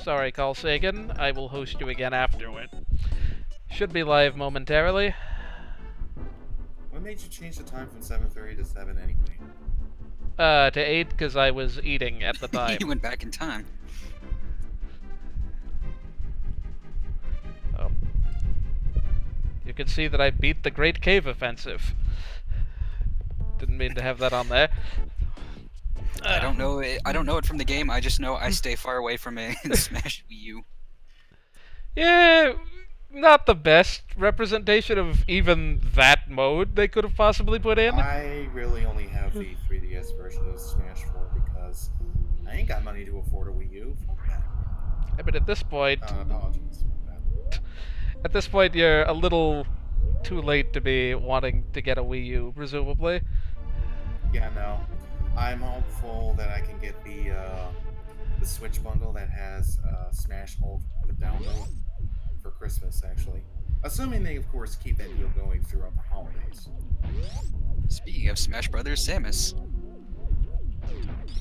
Sorry, Carl Sagan. I will host you again afterward. Should be live momentarily. What made you change the time from 7:30 to 7 anyway? To 8 because I was eating at the time. You went back in time. Oh. You can see that I beat the Great Cave Offensive. Didn't mean to have that on there. I don't know it. I don't know it from the game. I just know I stay far away from it and smash Wii U. Yeah, not the best representation of even that mode they could have possibly put in. I really only have the 3DS version of Smash 4 because I ain't got money to afford a Wii U. I mean, at this point, Apologies. at this point, you're a little too late to be wanting to get a Wii U, presumably. Yeah, no. I'm hopeful that I can get the Switch bundle that has Smash Ultimate download for Christmas, actually. Assuming they, of course, keep that deal going throughout the holidays. Speaking of Smash Brothers, Samus.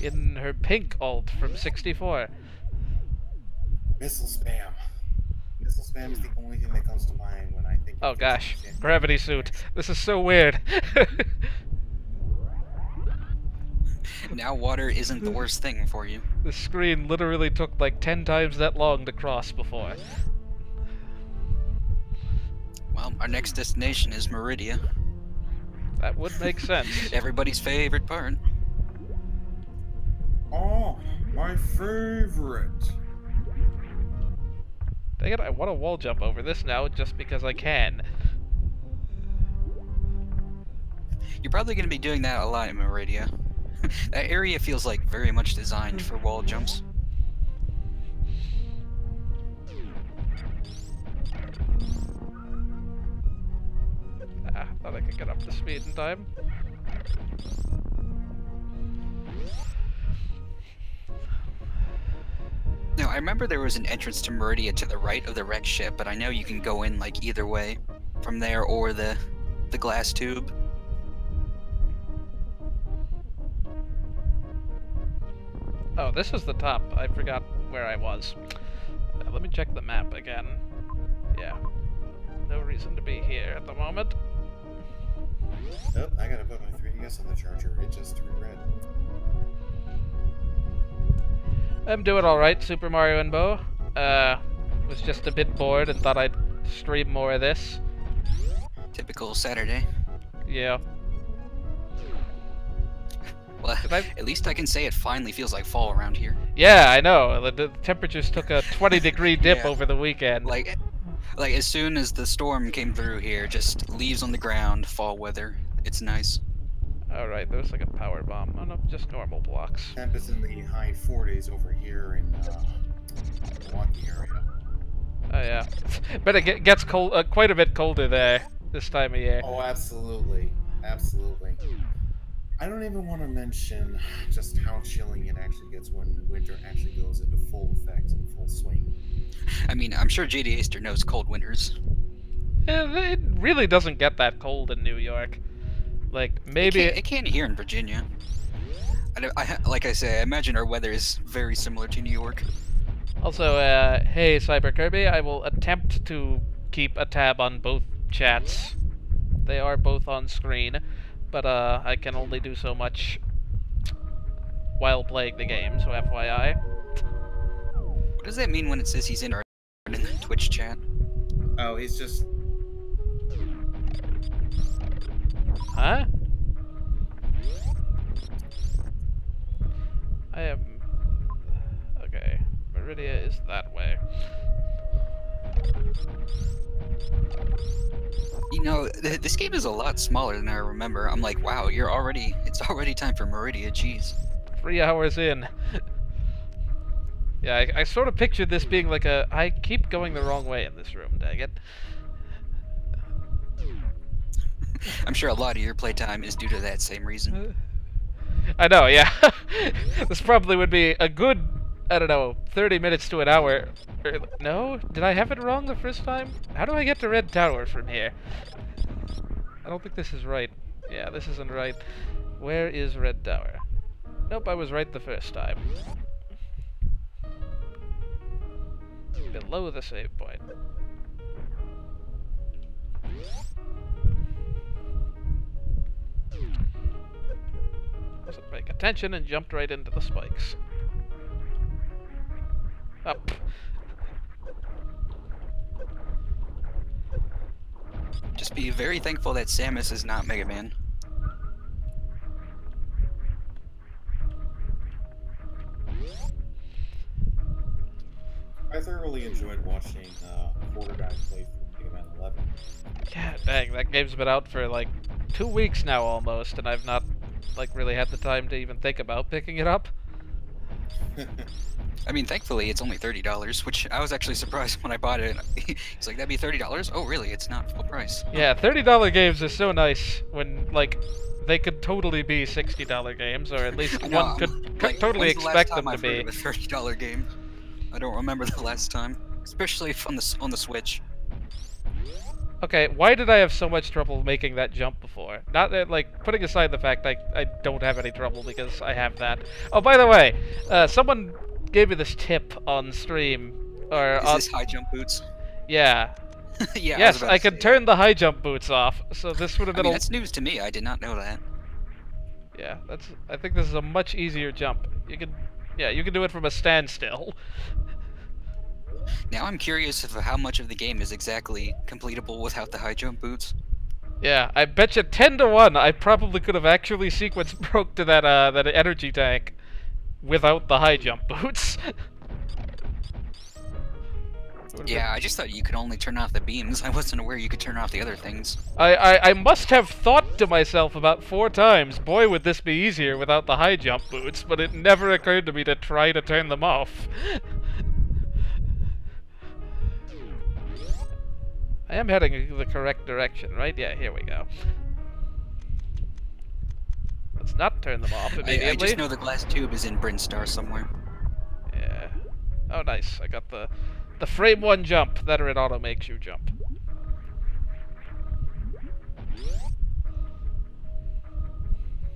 In her pink alt from 64. Missile spam. Missile spam is the only thing that comes to mind when I think. Oh gosh, gravity suit. This is so weird. Now water isn't the worst thing for you. The screen literally took like 10 times that long to cross before. Well, our next destination is Maridia. That would make sense. Everybody's favorite part. Oh, my favorite. Dang it, I want to wall jump over this now just because I can. You're probably going to be doing that a lot in Maridia. That area feels like very much designed for wall jumps. Ah, thought I could get up to speed in time. No, I remember there was an entrance to Maridia to the right of the wrecked ship, but I know you can go in like either way, from there or the glass tube. Oh, this is the top. I forgot where I was. Let me check the map again. Yeah. No reason to be here at the moment. Nope, I gotta put my 3DS on the charger. It just turned red. I'm doing alright, Super Mario and Bo. Was just a bit bored and thought I'd stream more of this. Typical Saturday. Yeah. Well, at least I can say it finally feels like fall around here. Yeah, I know. The temperatures took a 20-degree dip Yeah. over the weekend. Like as soon as the storm came through here, just leaves on the ground, fall weather. It's nice. Alright, there was like a power bomb. Oh no, just normal blocks. Temp is in the high 40s over here in Milwaukee area. Oh yeah. But it gets cold, quite a bit colder there this time of year. Oh, absolutely. Absolutely. I don't even want to mention just how chilling it actually gets when winter actually goes into full effect and full swing. I mean, I'm sure JD Aster knows cold winters. Yeah, it really doesn't get that cold in New York. Like, maybe... It can't here in Virginia. Like I say, I imagine our weather is very similar to New York. Also, hey, Cyber Kirby, I will attempt to keep a tab on both chats. They are both on screen, but I can only do so much while playing the game, so FYI. What does that mean when it says he's in our Twitch chat? Oh, he's just... Huh? I am... Okay, Maridia is that way. You know, this game is a lot smaller than I remember. I'm like, wow, it's already time for Maridia, jeez. 3 hours in. Yeah, I sort of pictured this being like a... I keep going the wrong way in this room, dang it. I'm sure a lot of your playtime is due to that same reason. I know, yeah. This probably would be a good, I don't know, 30 minutes to an hour. No? Did I have it wrong the first time? How do I get to Red Tower from here? I don't think this is right. Yeah, this isn't right. Where is Red Tower? Nope, I was right the first time. below the save point. Wasn't paying attention and jumped right into the spikes. Up. Just be very thankful that Samus is not Mega Man. I thoroughly enjoyed watching Quarter Guy play through Mega Man 11. Yeah, dang, that game's been out for like 2 weeks now almost, and I've not like really had the time to even think about picking it up. I mean, thankfully, it's only $30, which I was actually surprised when I bought it. It's like, that'd be $30? Oh, really? It's not full price. Yeah, $30 games are so nice when, like, they could totally be $60 games, or at least No, one could like, totally when's the last expect time them to I've heard be. of a $30 game? I don't remember the last time, especially on the Switch. Okay, why did I have so much trouble making that jump before? Not that, like, putting aside the fact I don't have any trouble because I have that. Oh, by the way, someone gave me this tip on stream, or Is on... this high jump boots? Yeah. Yeah. Yes, I can turn the high jump boots off, so this would have I been mean, that's news to me. I did not know that. Yeah, that's... I think this is a much easier jump. You can... Yeah, you can do it from a standstill. Now I'm curious of how much of the game is exactly completable without the high jump boots. Yeah, I bet you 10 to 1 I probably could have actually sequence broke to that energy tank without the high jump boots. Yeah, I just thought you could only turn off the beams. I wasn't aware you could turn off the other things. I must have thought to myself about 4 times, boy would this be easier without the high jump boots, but it never occurred to me to try to turn them off. I am heading in the correct direction, right? Yeah, here we go. Let's not turn them off immediately. I just know the glass tube is in Brinstar somewhere. Yeah. Oh, nice. I got the frame 1 jump. That or it auto makes you jump.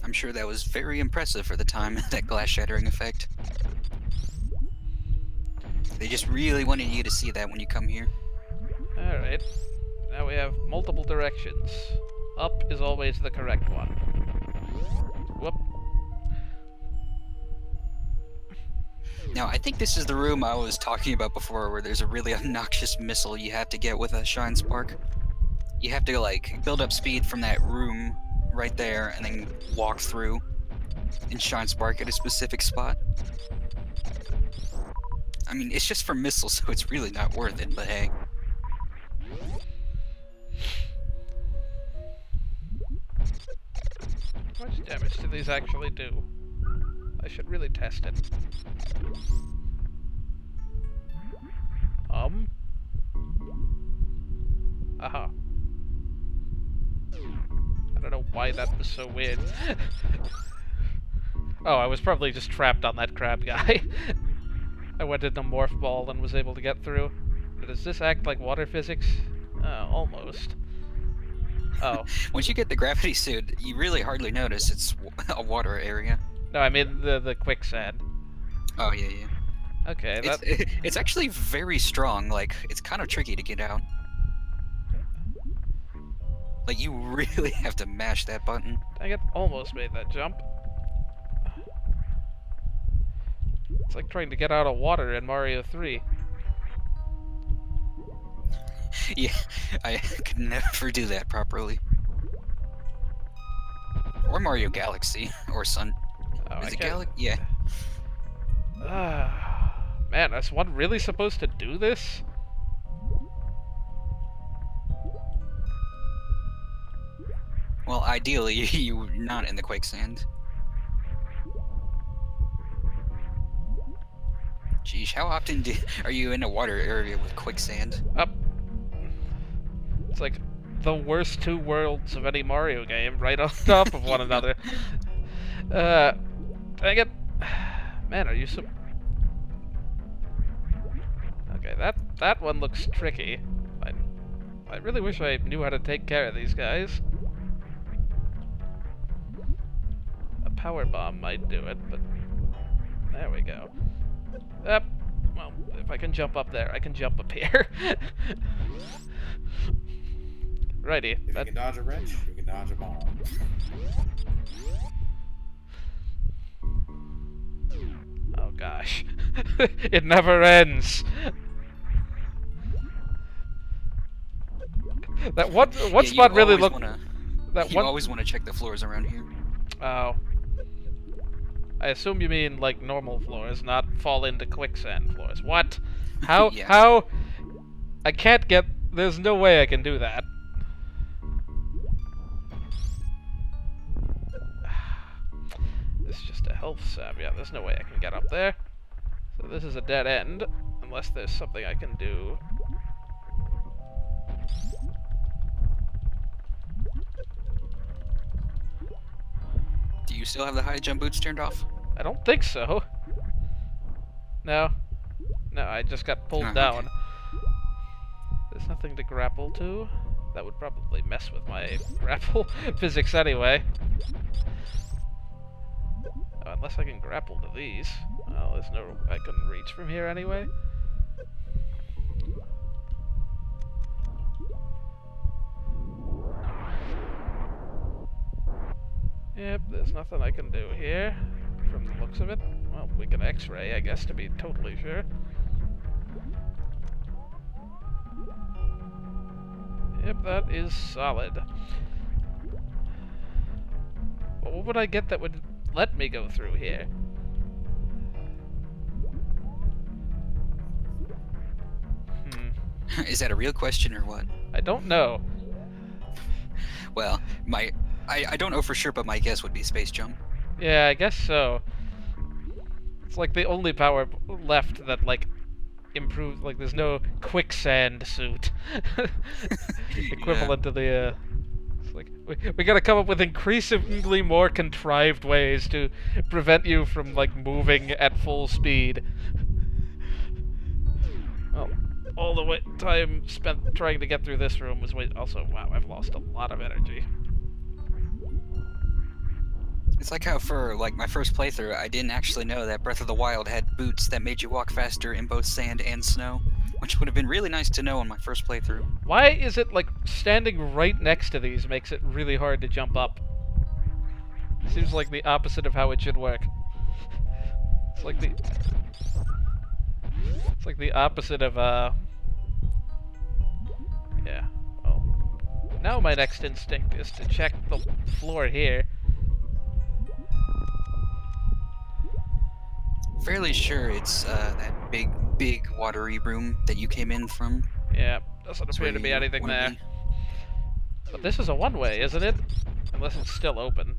I'm sure that was very impressive for the time, that glass shattering effect. They just really wanted you to see that when you come here. Alright. Now we have multiple directions. Up is always the correct one. Whoop. Now, I think this is the room I was talking about before, where there's a really obnoxious missile you have to get with a Shine Spark. You have to, like, build up speed from that room right there, and then walk through and Shine Spark at a specific spot. I mean, it's just for missiles, so it's really not worth it, but hey. How much damage do these actually do? I should really test it. Aha. I don't know why that was so weird. Oh, I was probably just trapped on that crab guy. I went into Morph Ball and was able to get through. Does this act like water physics? Almost. Oh. Once you get the gravity suit, you really hardly notice it's a water area. No, I mean the quicksand. Oh, yeah, yeah. Okay, it's actually very strong. Like, it's kind of tricky to get out. Like, you really have to mash that button. I almost made that jump. It's like trying to get out of water in Mario 3. Yeah, I could never do that properly. Or Mario Galaxy, or Sun. Oh, Is it Galaxy? Yeah. Man, is one really supposed to do this? Well, ideally, you're not in the quicksand. Jeez, how often are you in a water area with quicksand? Up. It's like the worst 2 worlds of any Mario game, right on top of one another. Dang it. Man, are you so... Okay, that one looks tricky. I really wish I knew how to take care of these guys. A power bomb might do it, but... There we go. Well, if if I can jump up there, I can jump up here. Righty. If you can dodge a wrench, you can dodge a ball. Oh gosh. It never ends. That one spot really looked. You always want to check the floors around here. Oh. I assume you mean like normal floors, not fall into quicksand floors. What? How? Yeah. How? I can't get. There's no way I can do that. It's just a health sap. Yeah, there's no way I can get up there. So this is a dead end, unless there's something I can do. Do you still have the high jump boots turned off? I don't think so. No. No, I just got pulled down. Okay. There's nothing to grapple to. That would probably mess with my grapple physics anyway. Oh, unless I can grapple to these. Well, there's no... I couldn't reach from here anyway. Yep, there's nothing I can do here, from the looks of it. Well, we can X-ray, I guess, to be totally sure. Yep, that is solid. But what would I get that would let me go through here? Is that a real question or what? I don't know. Well, I don't know for sure, but my guess would be space jump. Yeah, I guess so. It's like the only power left that, like, improves, like, there's no quicksand suit. Equivalent to the, it's like, we gotta come up with increasingly more contrived ways to prevent you from, like, moving at full speed. Well, all the time spent trying to get through this room was also, wow, I've lost a lot of energy. It's like how for like my first playthrough, I didn't actually know that Breath of the Wild had boots that made you walk faster in both sand and snow, which would have been really nice to know on my first playthrough. Why is it like standing right next to these makes it really hard to jump up? Seems like the opposite of how it should work. It's like the opposite of yeah. Well, now my next instinct is to check the floor here. Fairly sure it's that big watery room that you came in from. Yeah, doesn't appear to be anything there. But this is a one-way, isn't it? Unless it's still open.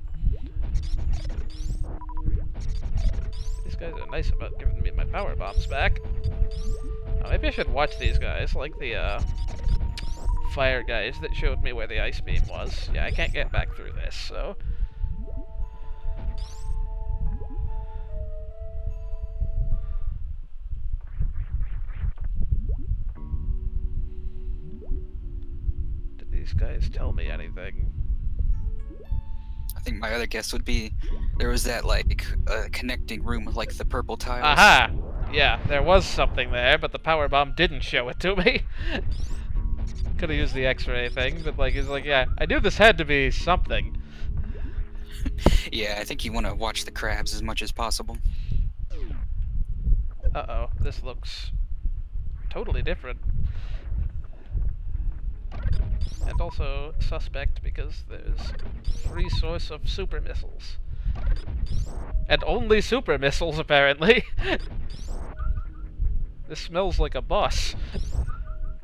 These guys are nice about giving me my power bombs back. Oh, maybe I should watch these guys, like the fire guys that showed me where the ice beam was. Yeah, I can't get back through this, so... These guys tell me anything. I think my other guess would be there was that like connecting room with like the purple tiles. Aha! Yeah, there was something there, but the power bomb didn't show it to me. Could have used the X-ray thing, but like it's like, yeah, I knew this had to be something. Yeah, I think you want to watch the crabs as much as possible. Uh-oh, this looks totally different. And also suspect because there's free source of super missiles. And only super missiles, apparently. This smells like a bus.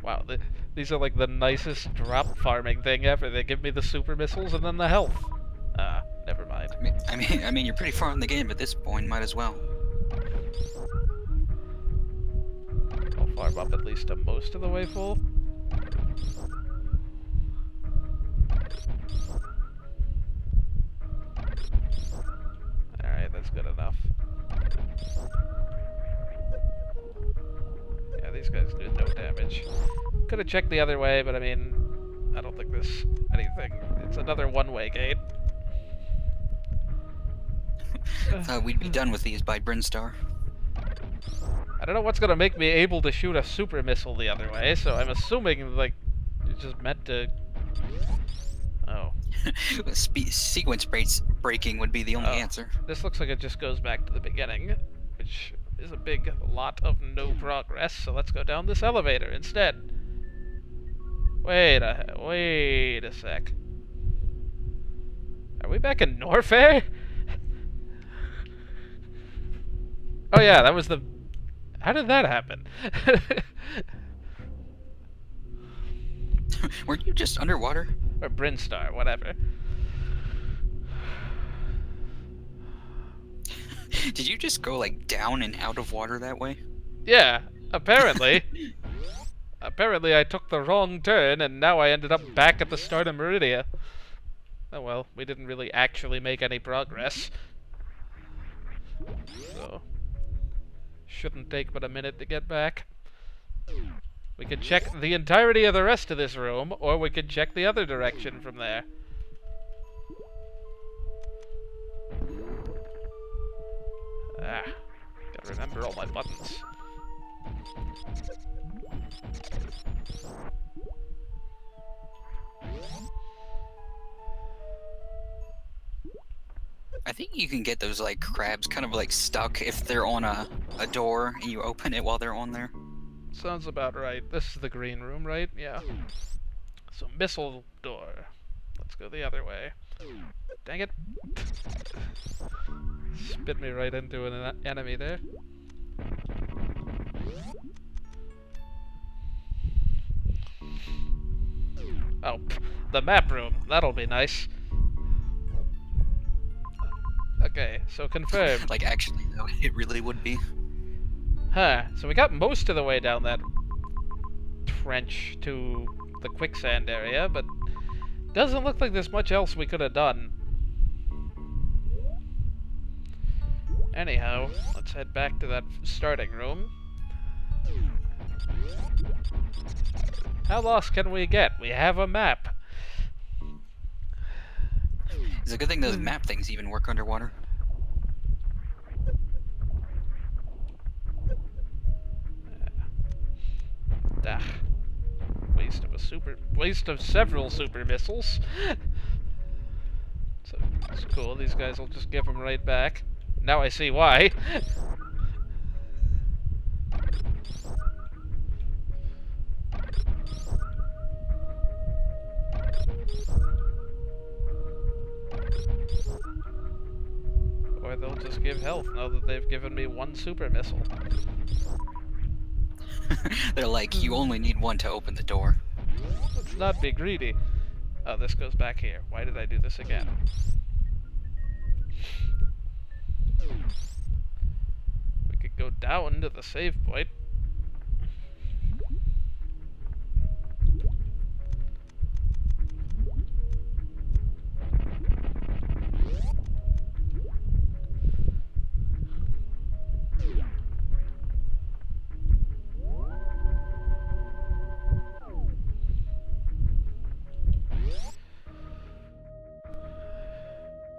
Wow, these are like the nicest drop farming thing ever. They give me the super missiles and then the health. Ah, never mind. I mean, you're pretty far in the game at this point. Might as well. I'll farm up at least to most of the way full. Alright, that's good enough. Yeah, these guys do no damage. Could have checked the other way, but I mean, I don't think there's anything. It's another one-way gate. We'd be done with these by Brinstar. I don't know what's gonna make me able to shoot a super missile the other way, so I'm assuming, like, it's just meant to... Oh. Sequence breaking would be the only answer. This looks like it just goes back to the beginning, which is a big lot of no progress, so let's go down this elevator instead. Wait a sec. Are we back in Norfair? Oh yeah, that was the... How did that happen? Weren't you just underwater? Or Brinstar, whatever. Did you just go, like, down and out of water that way? Yeah, apparently. Apparently I took the wrong turn, and now I ended up back at the start of Maridia. Oh well, we didn't really actually make any progress. So... shouldn't take but a minute to get back. We could check the entirety of the rest of this room, or we could check the other direction from there. Ah, gotta remember all my buttons. I think you can get those, like, crabs kind of, like, stuck if they're on a door and you open it while they're on there. Sounds about right. This is the green room, right? Yeah. So, missile door. Let's go the other way. Dang it. Spit me right into an enemy there. Oh, the map room. That'll be nice. Okay, so confirmed. Like, actually, though, it really would be. Huh, so we got most of the way down that trench to the quicksand area, but doesn't look like there's much else we could have done. Anyhow, let's head back to that starting room. How lost can we get? We have a map. It's a good thing those map things even work underwater. Ah, waste of several super missiles. So it's cool. These guys will just give them right back. Now I see why. Or they'll just give health now that they've given me one super missile. They're like, you only need one to open the door. Let's not be greedy. Oh, this goes back here. Why did I do this again? We could go down to the save point.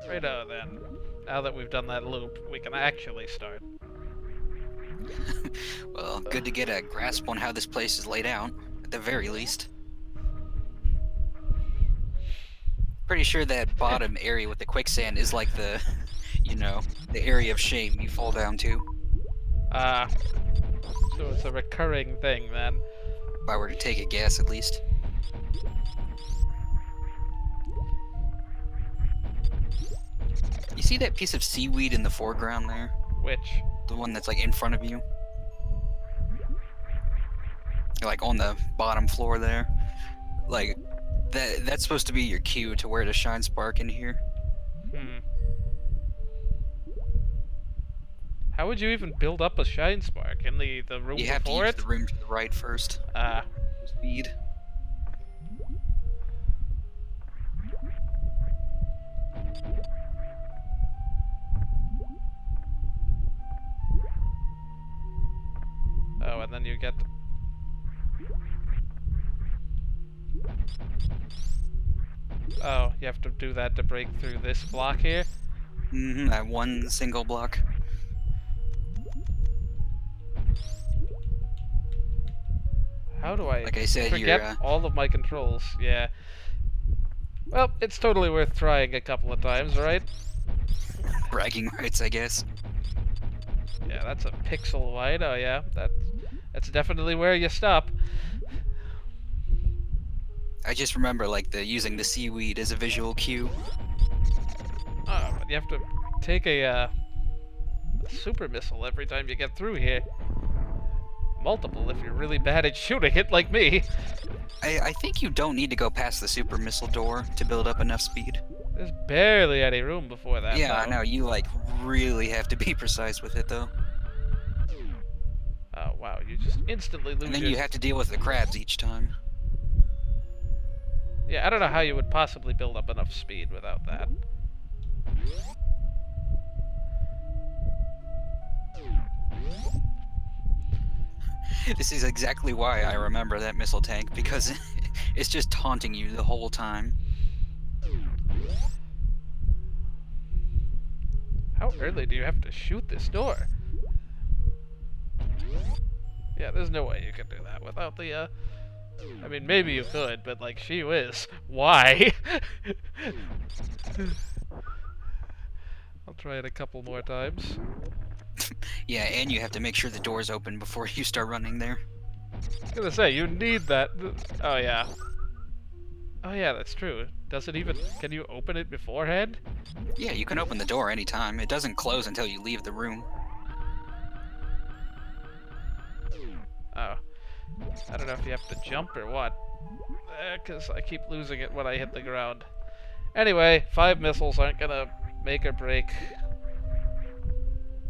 Righto then. Now that we've done that loop, we can actually start. Well, good to get a grasp on how this place is laid out, at the very least. Pretty sure that bottom area with the quicksand is like the, you know, the area of shame you fall down to. Ah. So it's a recurring thing then. If I were to take a guess, at least. You see that piece of seaweed in the foreground there? Which? The one that's like in front of you? Like on the bottom floor there? Like, that's supposed to be your cue to where to shine spark in here. Hmm. How would you even build up a shine spark? In the room you have to before use it? the room to the right first. Ah. Speed. Oh, and then you get... Oh, you have to do that to break through this block here? Mm-hmm, that one single block. How do I Like I said, forget you're all of my controls? Yeah. Well, it's totally worth trying a couple of times, right? bragging rights, I guess. Yeah, that's a pixel wide. Oh yeah, that's definitely where you stop. I just remember like using the seaweed as a visual cue. Oh, but you have to take a super missile every time you get through here. Multiple if you're really bad at shooting it, like me. I think you don't need to go past the super missile door to build up enough speed. There's barely any room before that. Yeah, I though. know. You like really have to be precise with it though. Oh wow, you just instantly lose. And then you have to deal with the crabs each time. Yeah, I don't know how you would possibly build up enough speed without that. This is exactly why I remember that missile tank, because it's just taunting you the whole time. How early do you have to shoot this door? Yeah, there's no way you can do that without the, I mean, maybe you could, but, like, she whiz. Why? I'll try it a couple more times. Yeah, and you have to make sure the door's open before you start running there. I was gonna say, you need that. Oh, yeah. Oh, yeah, that's true. Does it even... Can you open it beforehand? Yeah, you can open the door anytime. It doesn't close until you leave the room. Oh. I don't know if you have to jump or what. Because I keep losing it when I hit the ground. Anyway, 5 missiles aren't gonna make or break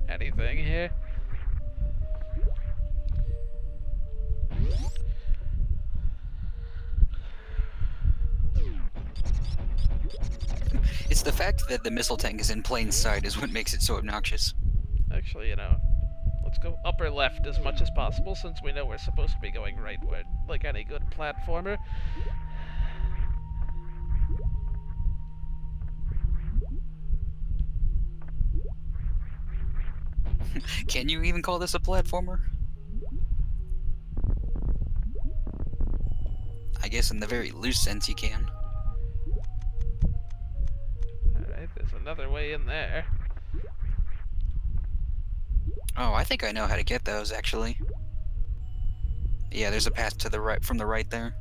anything here. It's the fact that the missile tank is in plain sight is what makes it so obnoxious. Actually, you know, let's go upper left as much as possible since we know we're supposed to be going rightward, like any good platformer. Can you even call this a platformer? I guess in the very loose sense you can. Alright, there's another way in there. Oh, I think I know how to get those, actually. Yeah, there's a path to the right, from the right there.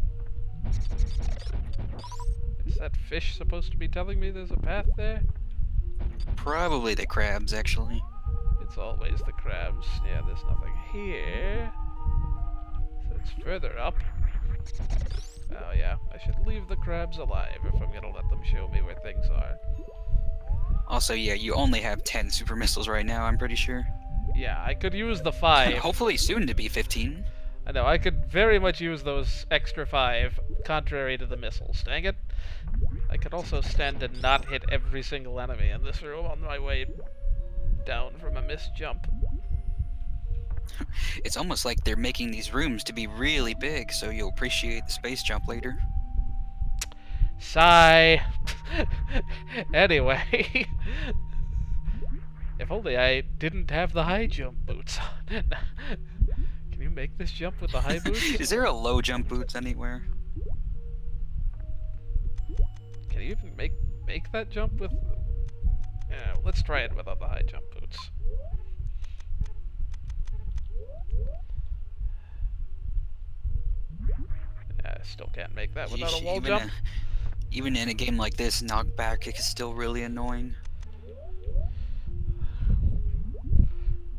Is that fish supposed to be telling me there's a path there? Probably the crabs, actually. It's always the crabs. Yeah, there's nothing here. So it's further up. Oh yeah, I should leave the crabs alive if I'm gonna let them show me where things are. Also, yeah, you only have 10 super missiles right now, I'm pretty sure. Yeah, I could use the 5. Hopefully soon to be 15. I know, I could very much use those extra 5, contrary to the missiles. Dang it. I could also stand and not hit every single enemy in this room on my way down from a missed jump. It's almost like they're making these rooms to be really big, so you'll appreciate the space jump later. Sigh. Anyway. If only I didn't have the high jump boots on. Can you make this jump with the high boots? Is there a low jump boots anywhere? Can you even make that jump with... Yeah, let's try it without the high jump boots. Yeah, I still can't make that without a wall jump. Even in a game like this, knockback is still really annoying.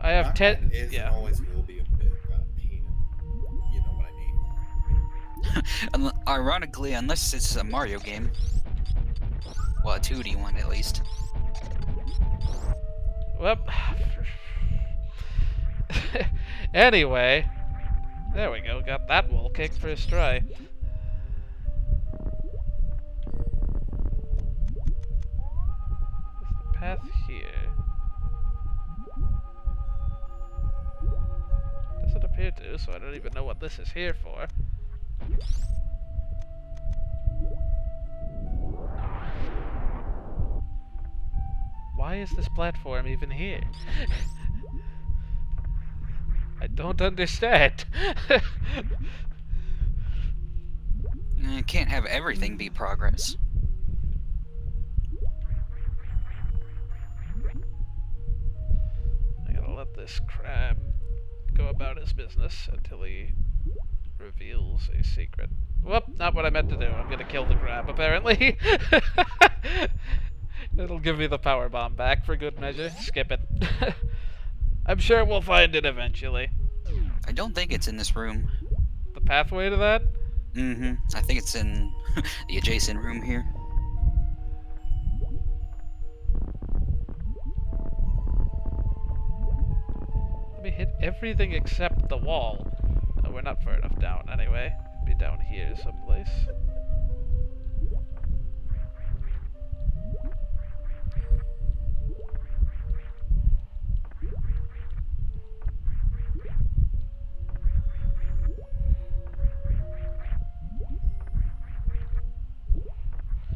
I have 10... It Yeah. always will be a bit pain. You know what I mean. Ironically, unless it's a Mario game. Well, a 2D one at least. Well, anyway, there we go. Got that wall kick first try. What's the path here? Doesn't appear to, so I don't even know what this is here for. Why is this platform even here? I don't understand. can't have everything be progress. I gotta let this crab go about his business until he reveals a secret. Whoop, not what I meant to do. I'm gonna kill the crab, apparently. It'll give me the power bomb back for good measure. Skip it. I'm sure we'll find it eventually. I don't think it's in this room. The pathway to that? Mm-hmm. I think it's in the adjacent room here. Let me hit everything except the wall. Oh, we're not far enough down anyway. Be down here someplace.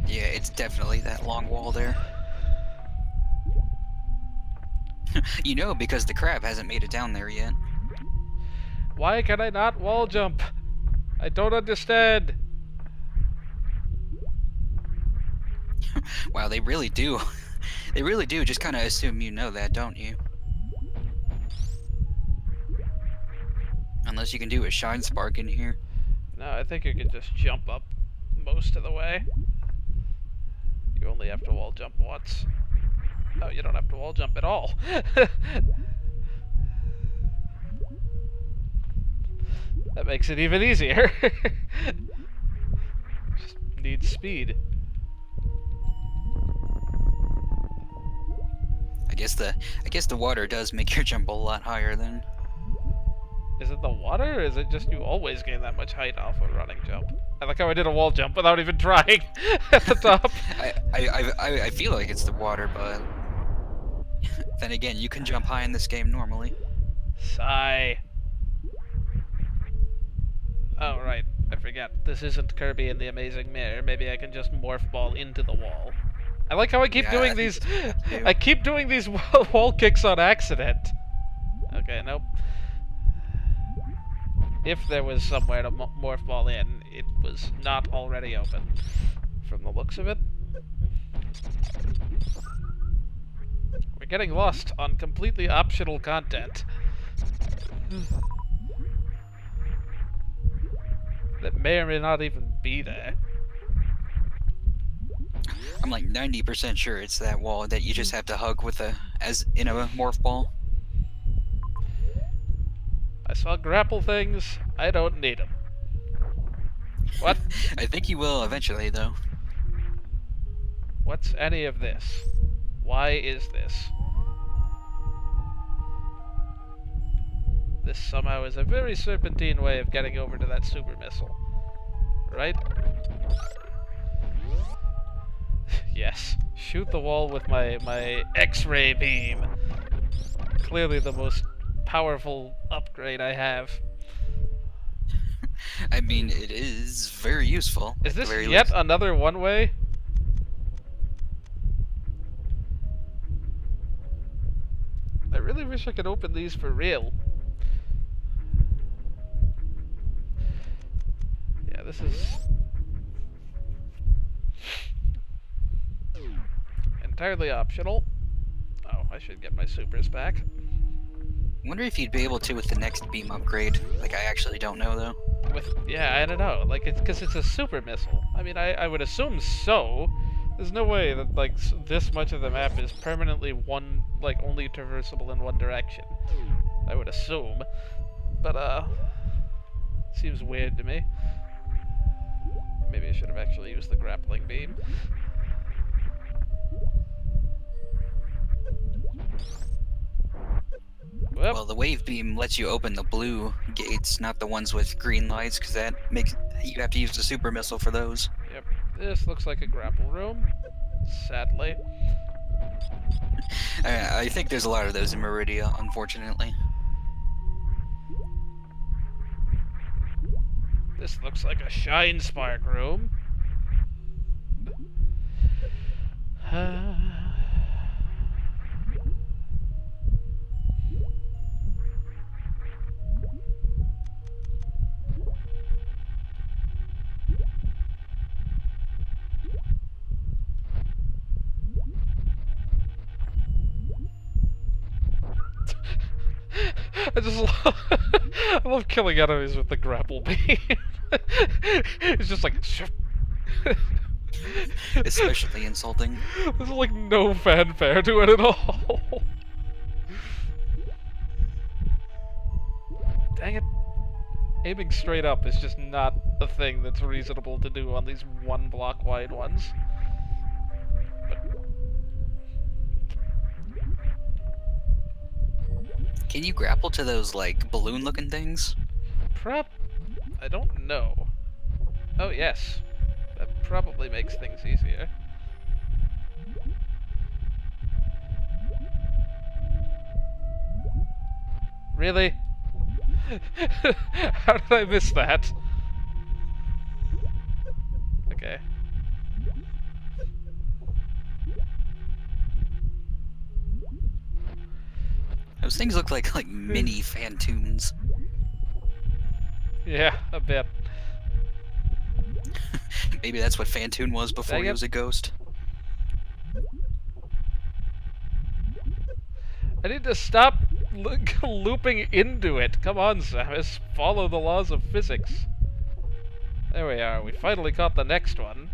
Yeah, it's definitely that long wall there. You know, because the crab hasn't made it down there yet. Why can I not wall jump? I don't understand. Wow, they really do. They really do just kind of assume you know that, don't you? Unless you can do a shine spark in here. No, I think you can just jump up most of the way. You only have to wall jump once. No, you don't have to wall jump at all. That makes it even easier. Just need speed. I guess the water does make your jump a lot higher then. Is it the water, or is it just you always gain that much height off a running jump? I like how I did a wall jump without even trying at the top. I feel like it's the water, but then again, you can jump high in this game normally. Sigh. Oh, right. I forget. This isn't Kirby and the Amazing Mirror. Maybe I can just morph ball into the wall. I like how I keep doing these... I keep doing these wall kicks on accident. Okay, nope. If there was somewhere to morph ball in, it was not already open. From the looks of it. We're getting lost on completely optional content. That may or may not even be there. I'm like 90% sure it's that wall that you just have to hug with as in a morph ball. I saw grapple things. I don't need them. What? I think you will eventually, though. What's any of this? Why is this? This somehow is a very serpentine way of getting over to that super missile. Right? Yes. Shoot the wall with my X-ray beam. Clearly the most powerful upgrade I have. I mean, it is very useful. Is this yet another one-way? I really wish I could open these for real. Yeah, this is... entirely optional. Oh, I should get my supers back. Wonder if you'd be able to with the next beam upgrade. Like, I actually don't know, though. Yeah, I don't know. Like, it's because it's a super missile. I mean, I would assume so. There's no way that, like, this much of the map is permanently only traversable in one direction. I would assume. But, seems weird to me. Maybe I should have actually used the grappling beam. Whoop. Well, the wave beam lets you open the blue gates, not the ones with green lights, because that makes you have to use the super missile for those. Yep, this looks like a grapple room, sadly. I think there's a lot of those in Maridia, unfortunately. This looks like a shine spark room. I love killing enemies with the grapple beam. It's just like... Especially insulting. There's like no fanfare to it at all. Dang it. Aiming straight up is just not a thing that's reasonable to do on these 1 block wide ones. Can you grapple to those, like, balloon-looking things? I don't know. Oh, yes. That probably makes things easier. Really? How did I miss that? Okay. Those things look like mini Fantoons. Yeah, a bit. Maybe that's what Fantoon was before Dang he it. was a ghost. I need to stop looping into it. Come on, Samus. Follow the laws of physics. There we are. We finally caught the next one.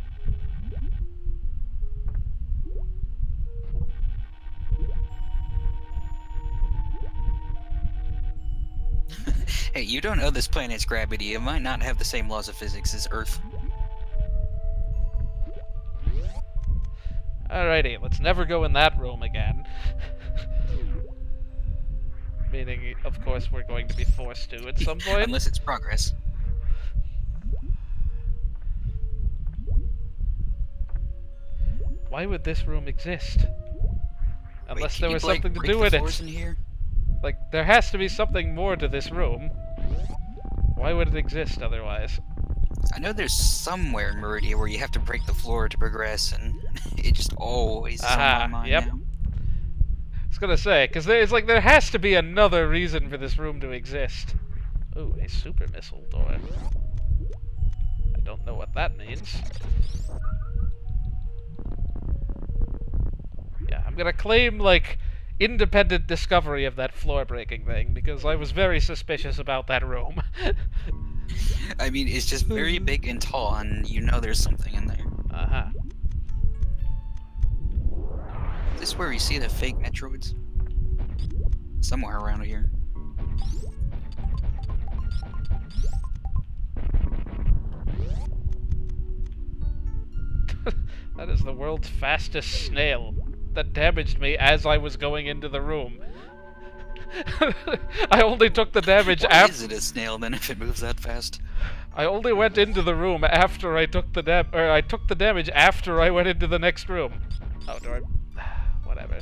Hey, you don't know this planet's gravity. It might not have the same laws of physics as Earth. Alrighty, let's never go in that room again. Meaning, of course, we're going to be forced to at some point. Unless it's progress. Why would this room exist? Unless Wait, there can was you, like, something to break do the with floors it. in here? Like, there has to be something more to this room. Why would it exist otherwise? I know there's somewhere in Maridia where you have to break the floor to progress, and it just always is on my mind yep. now. I was gonna say, because it's like there has to be another reason for this room to exist. Ooh, a super missile door. I don't know what that means. Yeah, I'm gonna claim, like, independent discovery of that floor breaking thing, because I was very suspicious about that room. I mean, it's just very big and tall, and you know there's something in there. Uh-huh. Is this where we see the fake Metroids? Somewhere around here. That is the world's fastest snail that damaged me as I was going into the room. I only took the damage Why after. is it a snail then if it moves that fast? I only went into the room after I took the I took the damage after I went into the next room. Oh, darn. Whatever.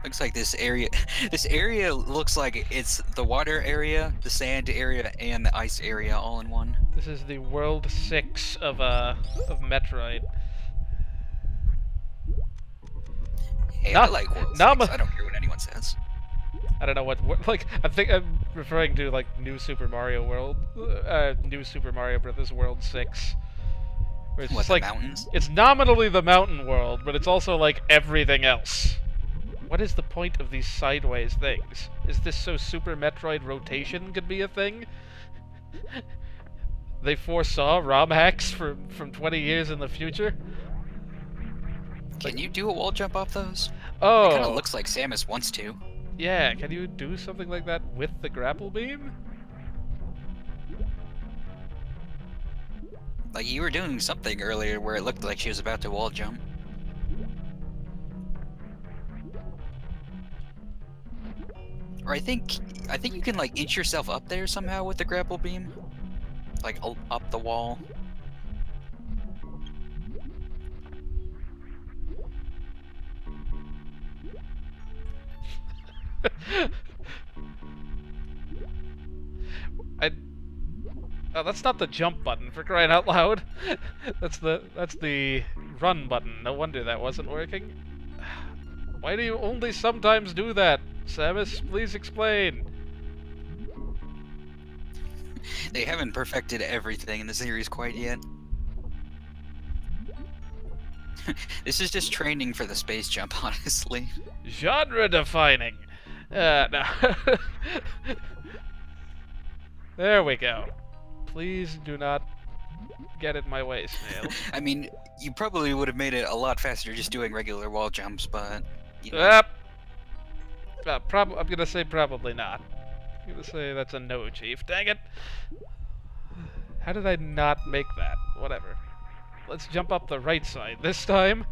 Looks like this area looks like it's the water area, the sand area, and the ice area all in one. This is the World 6 of Metroid. Hey, I like World 6. I don't care what anyone says. I don't know what, like, I think I'm referring to, like, New Super Mario World, New Super Mario Brothers World 6. Where it's What, just the like, mountains? it's nominally the mountain world, but it's also, like, everything else. What is the point of these sideways things? Is this so Super Metroid rotation could be a thing? They foresaw ROM hacks from 20 years in the future? Can you do a wall jump off those? Oh! It kind of looks like Samus wants to. Yeah, can you do something like that with the grapple beam? Like, you were doing something earlier where it looked like she was about to wall jump. Or I think you can, like, inch yourself up there somehow with the grapple beam. Like, up the wall. Oh, that's not the jump button, for crying out loud. That's the run button. No wonder that wasn't working. Why do you only sometimes do that? Samus, please explain. They haven't perfected everything in the series quite yet. This is just training for the space jump, honestly. Genre defining. No. There we go. Please do not get in my way, snail. I mean, you probably would have made it a lot faster just doing regular wall jumps, but... You know. Yep. I'm gonna say probably not. I'm gonna say that's a no, Chief. Dang it! How did I not make that? Whatever. Let's jump up the right side this time.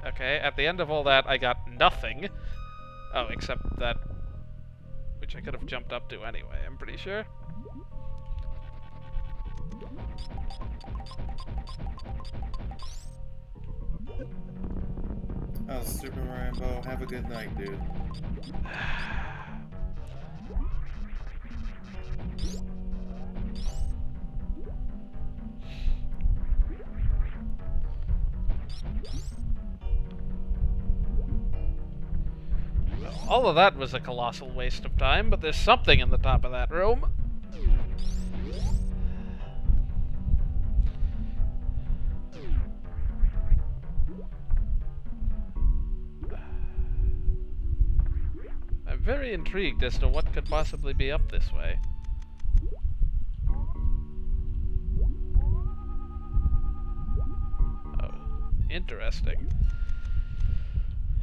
Okay, at the end of all that, I got nothing. Oh, except that... which I could have jumped up to anyway, I'm pretty sure. Oh, Super Rambo, have a good night, dude. All of that was a colossal waste of time, but there's something in the top of that room. I'm very intrigued as to what could possibly be up this way. Oh, interesting.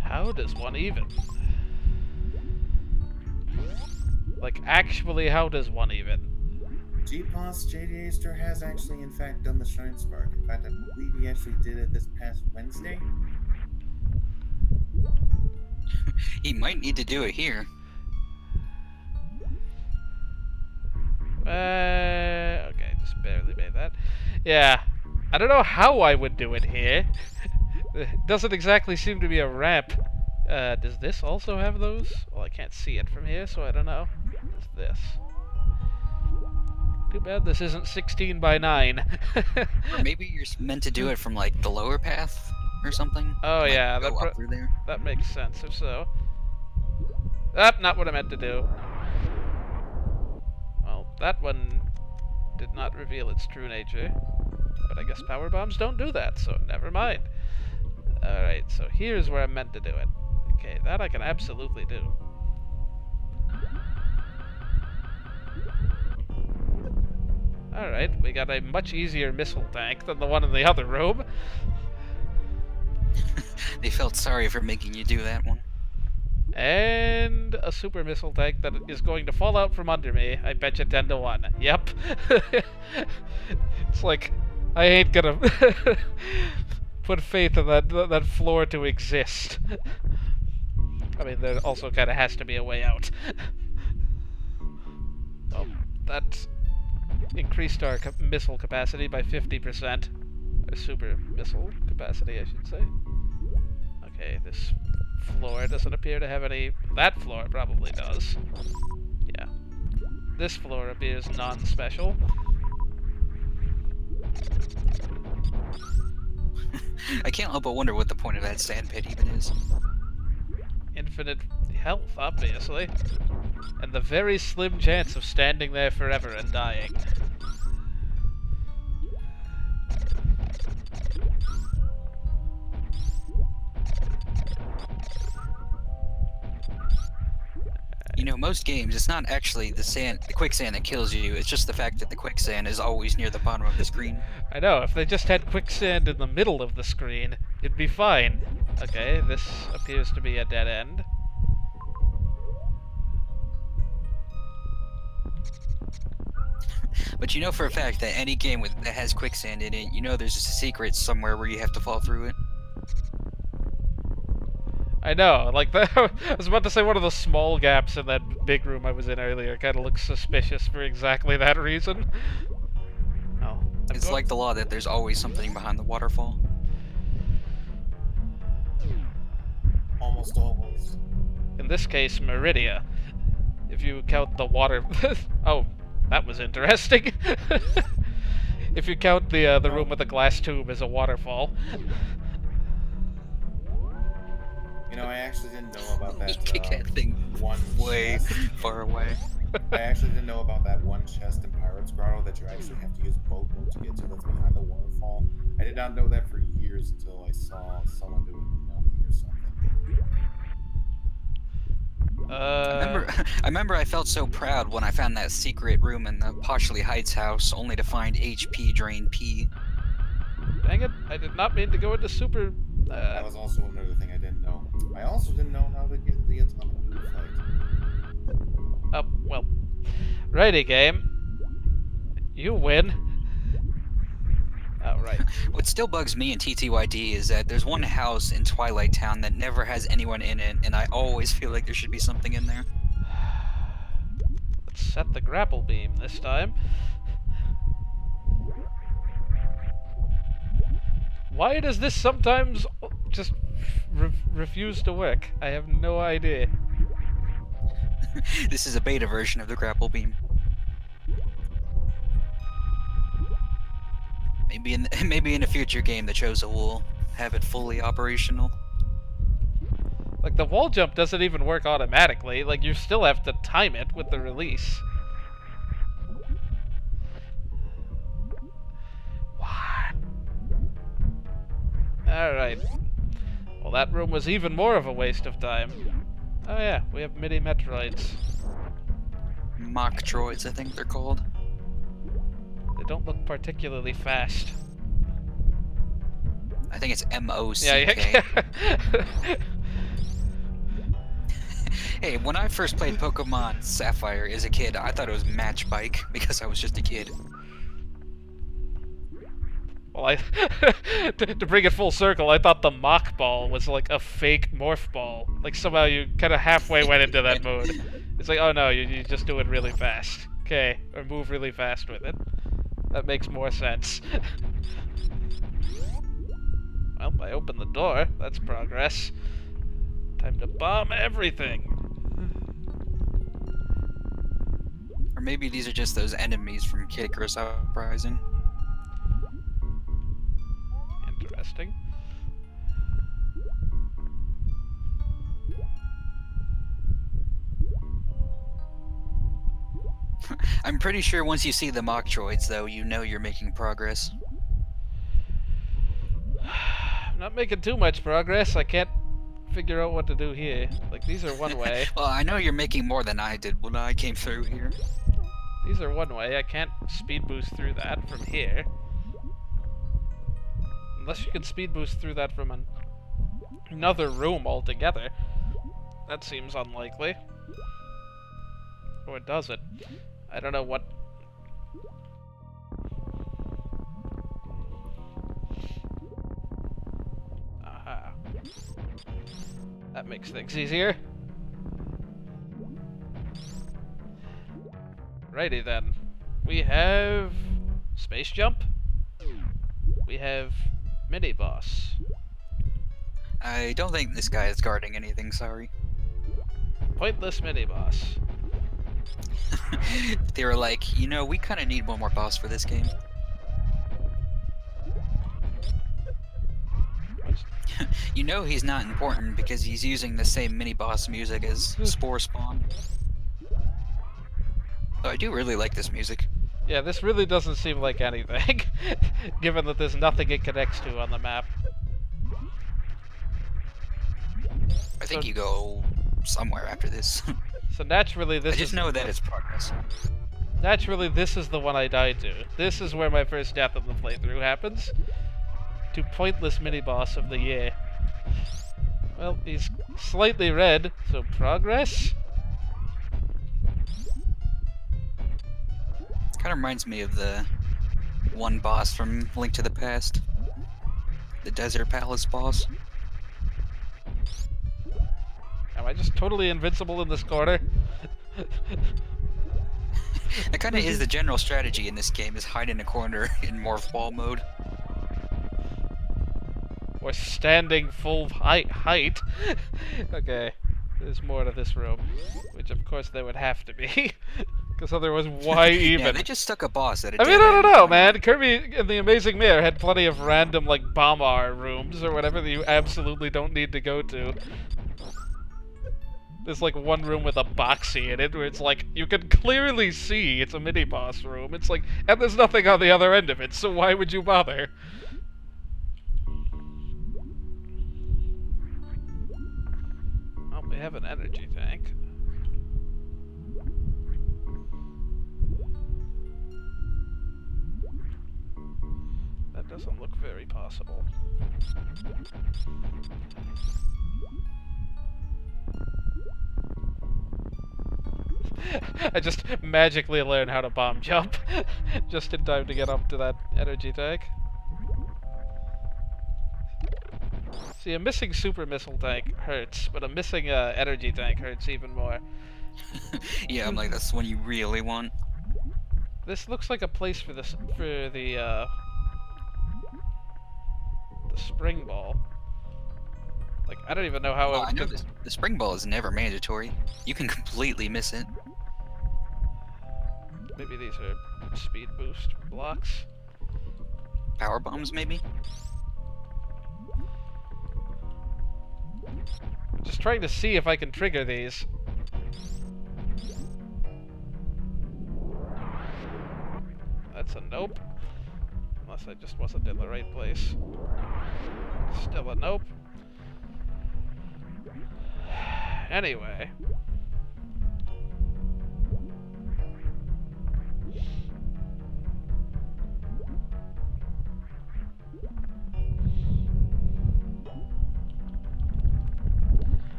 How does one even? Like, actually, how does one even? G-Boss JD Aster has actually, in fact, done the Shrine Spark. In fact, I believe he actually did it this past Wednesday. He might need to do it here. Okay, just barely made that. Yeah, I don't know how I would do it here. It doesn't exactly seem to be a ramp. Does this also have those? Well, I can't see it from here, so I don't know. What's this? Too bad this isn't 16 by 9. Or maybe you're meant to do it from, like, the lower path or something? Oh, like, yeah, go up through there. that makes sense, if so. Not what I meant to do. Well, that one did not reveal its true nature. But I guess power bombs don't do that, so never mind. Alright, so here's where I'm meant to do it. Okay, that I can absolutely do. Alright, we got a much easier missile tank than the one in the other room. They felt sorry for making you do that one. And a super missile tank that is going to fall out from under me. I bet you 10 to 1. Yep. It's like, I ain't gonna put faith in that floor to exist. I mean, there also kind of has to be a way out. Oh, that increased our missile capacity by 50%. Or super missile capacity, I should say. Okay, this floor doesn't appear to have any... That floor probably does. Yeah. This floor appears non-special. I can't help but wonder what the point of that sand pit even is. Infinite health, obviously. And the very slim chance of standing there forever and dying. You know, most games, it's not actually the quicksand that kills you, it's just the fact that the quicksand is always near the bottom of the screen. I know, if they just had quicksand in the middle of the screen, it'd be fine. Okay, this appears to be a dead end. But you know for a fact that any game that has quicksand in it, you know there's just a secret somewhere where you have to fall through it. I know, like, I was about to say one of the small gaps in that big room I was in earlier kind of looks suspicious for exactly that reason. Oh, It's like the law that there's always something behind the waterfall. Almost always. In this case, Maridia. If you count the water... Oh, that was interesting. If you count the room with the glass tube as a waterfall. You know, I actually didn't know about that. You kick that thing one way chest. far away. I actually didn't know about that one chest in Pirate Guards Grotto that you actually have to use boat mode to get to that's behind the waterfall. I did not know that for years until I saw someone doing it or something. I remember I felt so proud when I found that secret room in the Poshley Heights house, only to find HP drain P. Dang it, I did not mean to go into super... That was also another thing I didn't know. I also didn't know how to get the atomic blue fight. Oh, well. Righty, game. You win. Oh, right. What still bugs me in TTYD is that there's one house in Twilight Town that never has anyone in it, and I always feel like there should be something in there. Let's set the grapple beam this time. Why does this sometimes just refuse to work? I have no idea. This is a beta version of the grapple beam. Maybe in a future game the Chosen will have it fully operational. Like, the wall jump doesn't even work automatically. Like, you still have to time it with the release. What? Alright. Well, that room was even more of a waste of time. Oh yeah, we have mini Metroids. Mock droids, I think they're called. They don't look particularly fast. I think it's MOCK. Yeah. Hey, when I first played Pokemon Sapphire as a kid, I thought it was Match Bike because I was just a kid. Well, to bring it full circle, I thought the Mach Ball was like a fake Morph Ball. Like, somehow you kind of halfway went into that mode. It's like, oh no, you just do it really fast. Okay, or move really fast with it. That makes more sense. Well, I opened the door. That's progress. Time to bomb everything. Or maybe these are just those enemies from Kid Icarus Uprising. Interesting. I'm pretty sure once you see the mock droids, though, you know you're making progress. I'm not making too much progress. I can't figure out what to do here. Like, these are one way. Well, I know you're making more than I did when I came through here. These are one way. I can't speed boost through that from here. Unless you can speed boost through that from another room altogether. That seems unlikely. Or does it? I don't know what... Aha. That makes things easier. Righty then. We have... Space Jump. We have... Mini-Boss. I don't think this guy is guarding anything, sorry. Pointless Mini-Boss. They were like, you know, we kind of need one more boss for this game. You know he's not important because he's using the same mini-boss music as Spore Spawn. Oh, I do really like this music. Yeah, this really doesn't seem like anything, given that there's nothing it connects to on the map. I think you go somewhere after this. So naturally this I just know that it's progress. Naturally this is the one I died to. This is where my first death of the playthrough happens. To pointless mini-boss of the year. Well, he's slightly red, so progress? Kind of reminds me of the one boss from Link to the Past. The Desert Palace boss. Am I just totally invincible in this corner? That kind of is the general strategy in this game, is hide in a corner in Morph Ball mode. Or standing full height. Okay, there's more to this room. Which of course there would have to be. Because otherwise, why even? Yeah, they just stuck a boss at a I mean, I don't know, man. Kirby and the Amazing Mirror had plenty of random, like, Bombar rooms or whatever that you absolutely don't need to go to. There's like one room with a boxy in it where it's like, you can clearly see it's a mini-boss room. It's like, and there's nothing on the other end of it, so why would you bother? Oh, we have an energy tank. That doesn't look very possible. I just magically learn how to bomb jump just in time to get up to that energy tank. See, a missing super missile tank hurts, but a missing energy tank hurts even more. Yeah, I'm like, that's the one you really want. This looks like a place for this for the spring ball. Like, I don't even know how I know the spring ball is never mandatory. You can completely miss it. Maybe these are speed boost blocks. Power bombs, maybe? I'm just trying to see if I can trigger these. That's a nope. Unless I just wasn't in the right place. Still a nope. Anyway.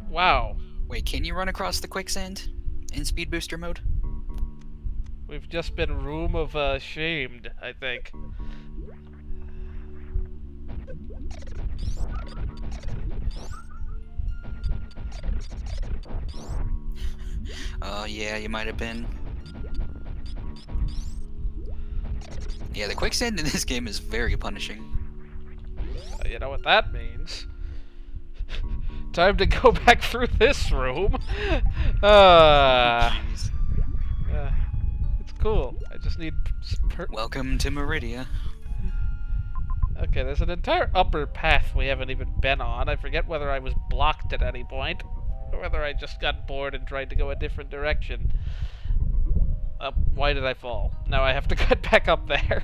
Wow. Wait, can you run across the quicksand in speed booster mode? We've just been room of shamed, I think. Yeah, you might have been. Yeah, the quicksand in this game is very punishing. You know what that means? Time to go back through this room. Jeez. It's cool. I just need... Welcome to Maridia. Okay, there's an entire upper path we haven't even been on. I forget whether I was blocked at any point, or whether I just got bored and tried to go a different direction. Why did I fall? Now I have to get back up there.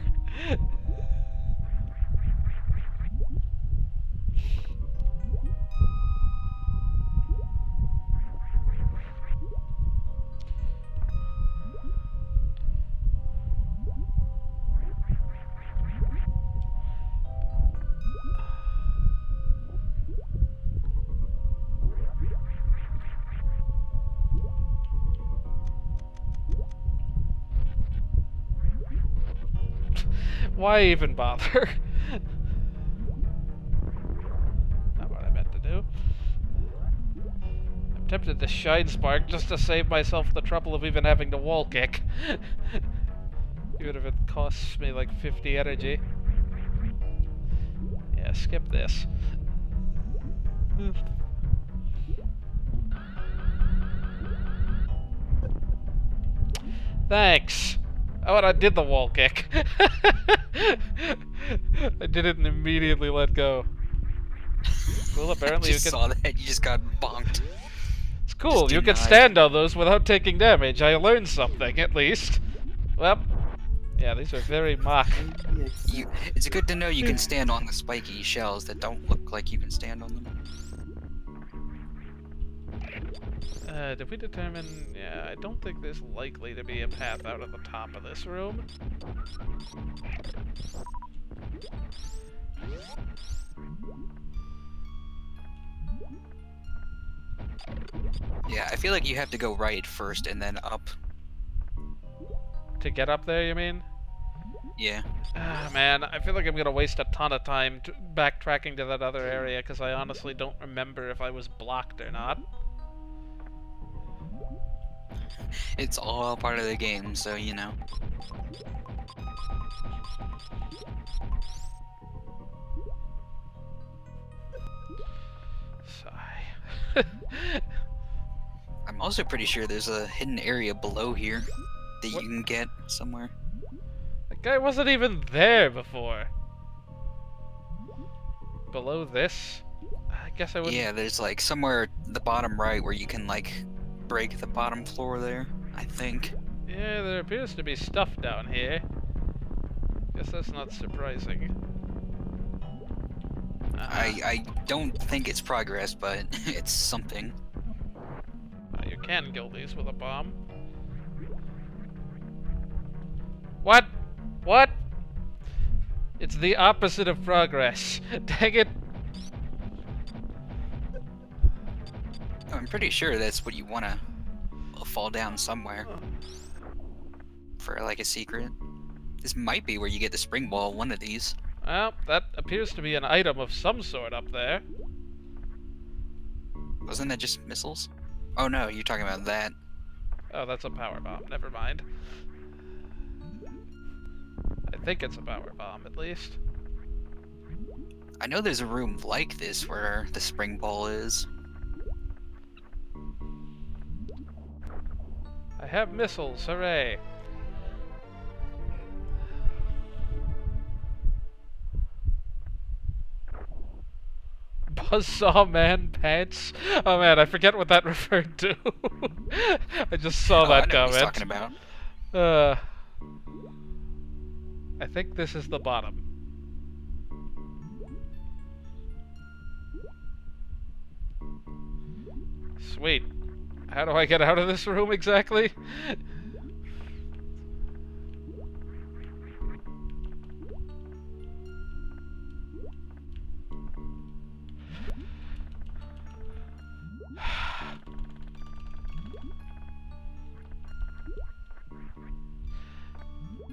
Why even bother? Not what I meant to do. I'm tempted to Shine Spark just to save myself the trouble of even having to wall kick. Even if it costs me like 50 energy. Yeah, skip this. Thanks. Oh, and I did the wall kick. I did it and immediately let go. Well, apparently you saw that. You just got bonked. It's cool. You can stand on those without taking damage. I learned something, at least. Well, yeah, these are very mock. It's good to know you can stand on the spiky shells that don't look like you can stand on them. Did we determine... Yeah, I don't think there's likely to be a path out of the top of this room. Yeah, I feel like you have to go right first and then up. To get up there, you mean? Yeah. Ah, man, I feel like I'm gonna waste a ton of time backtracking to that other area, because I honestly don't remember if I was blocked or not. It's all part of the game, so you know. Sigh. I'm also pretty sure there's a hidden area below here that you can get somewhere. That guy wasn't even there before. Below this? I guess I wouldn't... Yeah, there's like somewhere at the bottom right where you can like break the bottom floor there, I think. Yeah, there appears to be stuff down here. Guess that's not surprising. I don't think it's progress, but it's something. You can kill these with a bomb. What? What? It's the opposite of progress. Dang it. I'm pretty sure that's what you want to fall down somewhere. For like a secret. This might be where you get the spring ball, one of these. Well, that appears to be an item of some sort up there. Wasn't that just missiles? Oh no, you're talking about that. Oh, that's a power bomb. Never mind. I think it's a power bomb, at least. I know there's a room like this where the spring ball is. I have missiles, hooray! Buzzsaw Man pants? Oh man, I forget what that referred to. I just saw that I know what he's comment. talking about. I think this is the bottom. Sweet. How do I get out of this room exactly?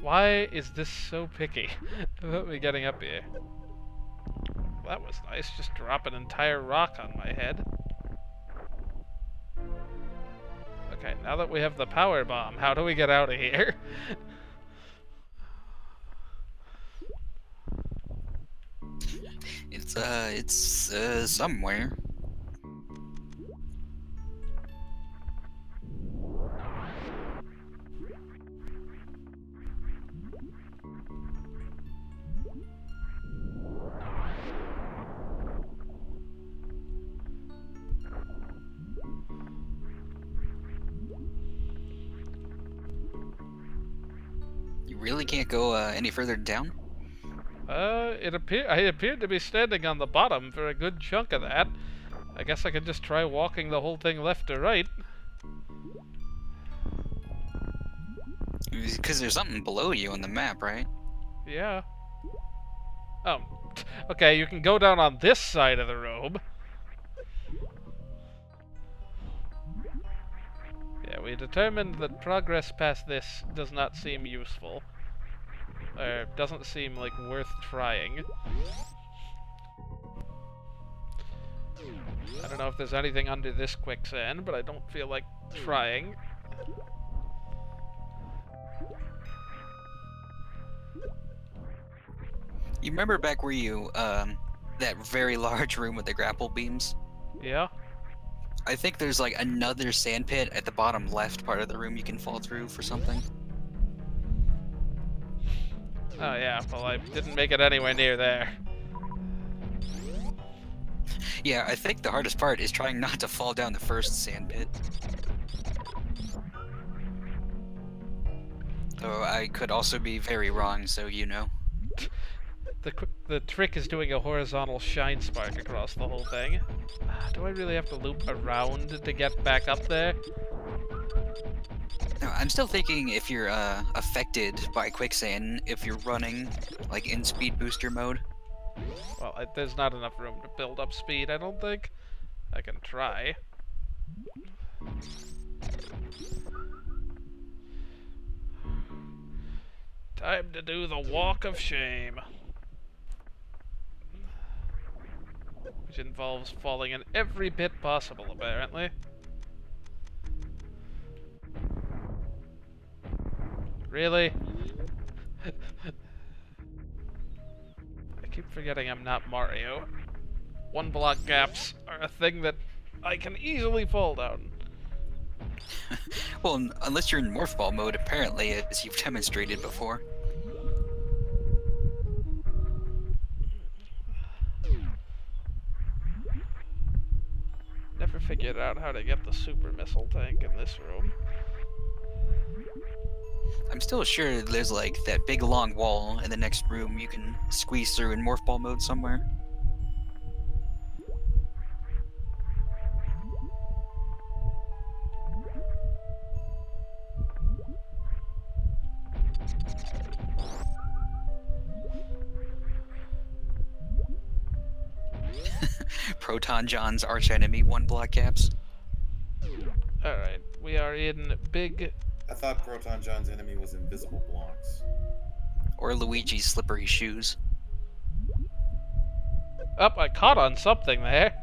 Why is this so picky about me getting up here? Well, that was nice, just drop an entire rock on my head. Okay, now that we have the power bomb, how do we get out of here? It's somewhere. You really can't go any further down? I appeared to be standing on the bottom for a good chunk of that. I guess I could just try walking the whole thing left to right. Because there's something below you on the map, right? Yeah. Oh, okay, you can go down on this side of the room. Yeah, we determined that progress past this does not seem useful. Or doesn't seem like worth trying. I don't know if there's anything under this quicksand, but I don't feel like trying. You remember back where you, that very large room with the grapple beams? Yeah? I think there's like another sand pit at the bottom left part of the room you can fall through for something. Oh yeah, well I didn't make it anywhere near there. Yeah, I think the hardest part is trying not to fall down the first sand pit. Though I could also be very wrong, so you know. The trick is doing a horizontal shine spark across the whole thing. Do I really have to loop around to get back up there? No, I'm still thinking if you're affected by quicksand, if you're running like in speed booster mode. Well, there's not enough room to build up speed, I don't think. I can try. Time to do the walk of shame. Which involves falling in every bit possible, apparently. Really? I keep forgetting I'm not Mario. One block gaps are a thing that I can easily fall down. Well, unless you're in morph ball mode, apparently, as you've demonstrated before. figured out how to get the super missile tank in this room. I'm still sure there's like that big long wall in the next room you can squeeze through in morph ball mode somewhere. Proton John's archenemy, 1 block caps. Alright, we are in big... I thought Proton John's enemy was invisible blocks. Or Luigi's slippery shoes. Oh, I caught on something there.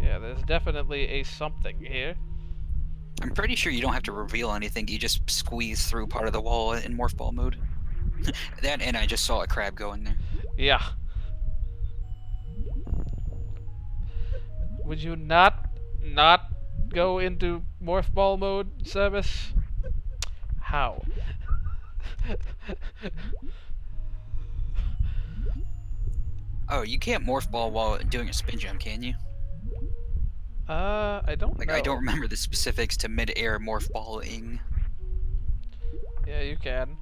Yeah, there's definitely a something here. I'm pretty sure you don't have to reveal anything, you just squeeze through part of the wall in morph ball mode. That, and I just saw a crab go in there. Yeah. Would you not go into morph ball mode, Sebas? How? Oh, you can't morph ball while doing a spin jump, can you? I don't know. I don't remember the specifics to mid-air morph balling. Yeah, you can.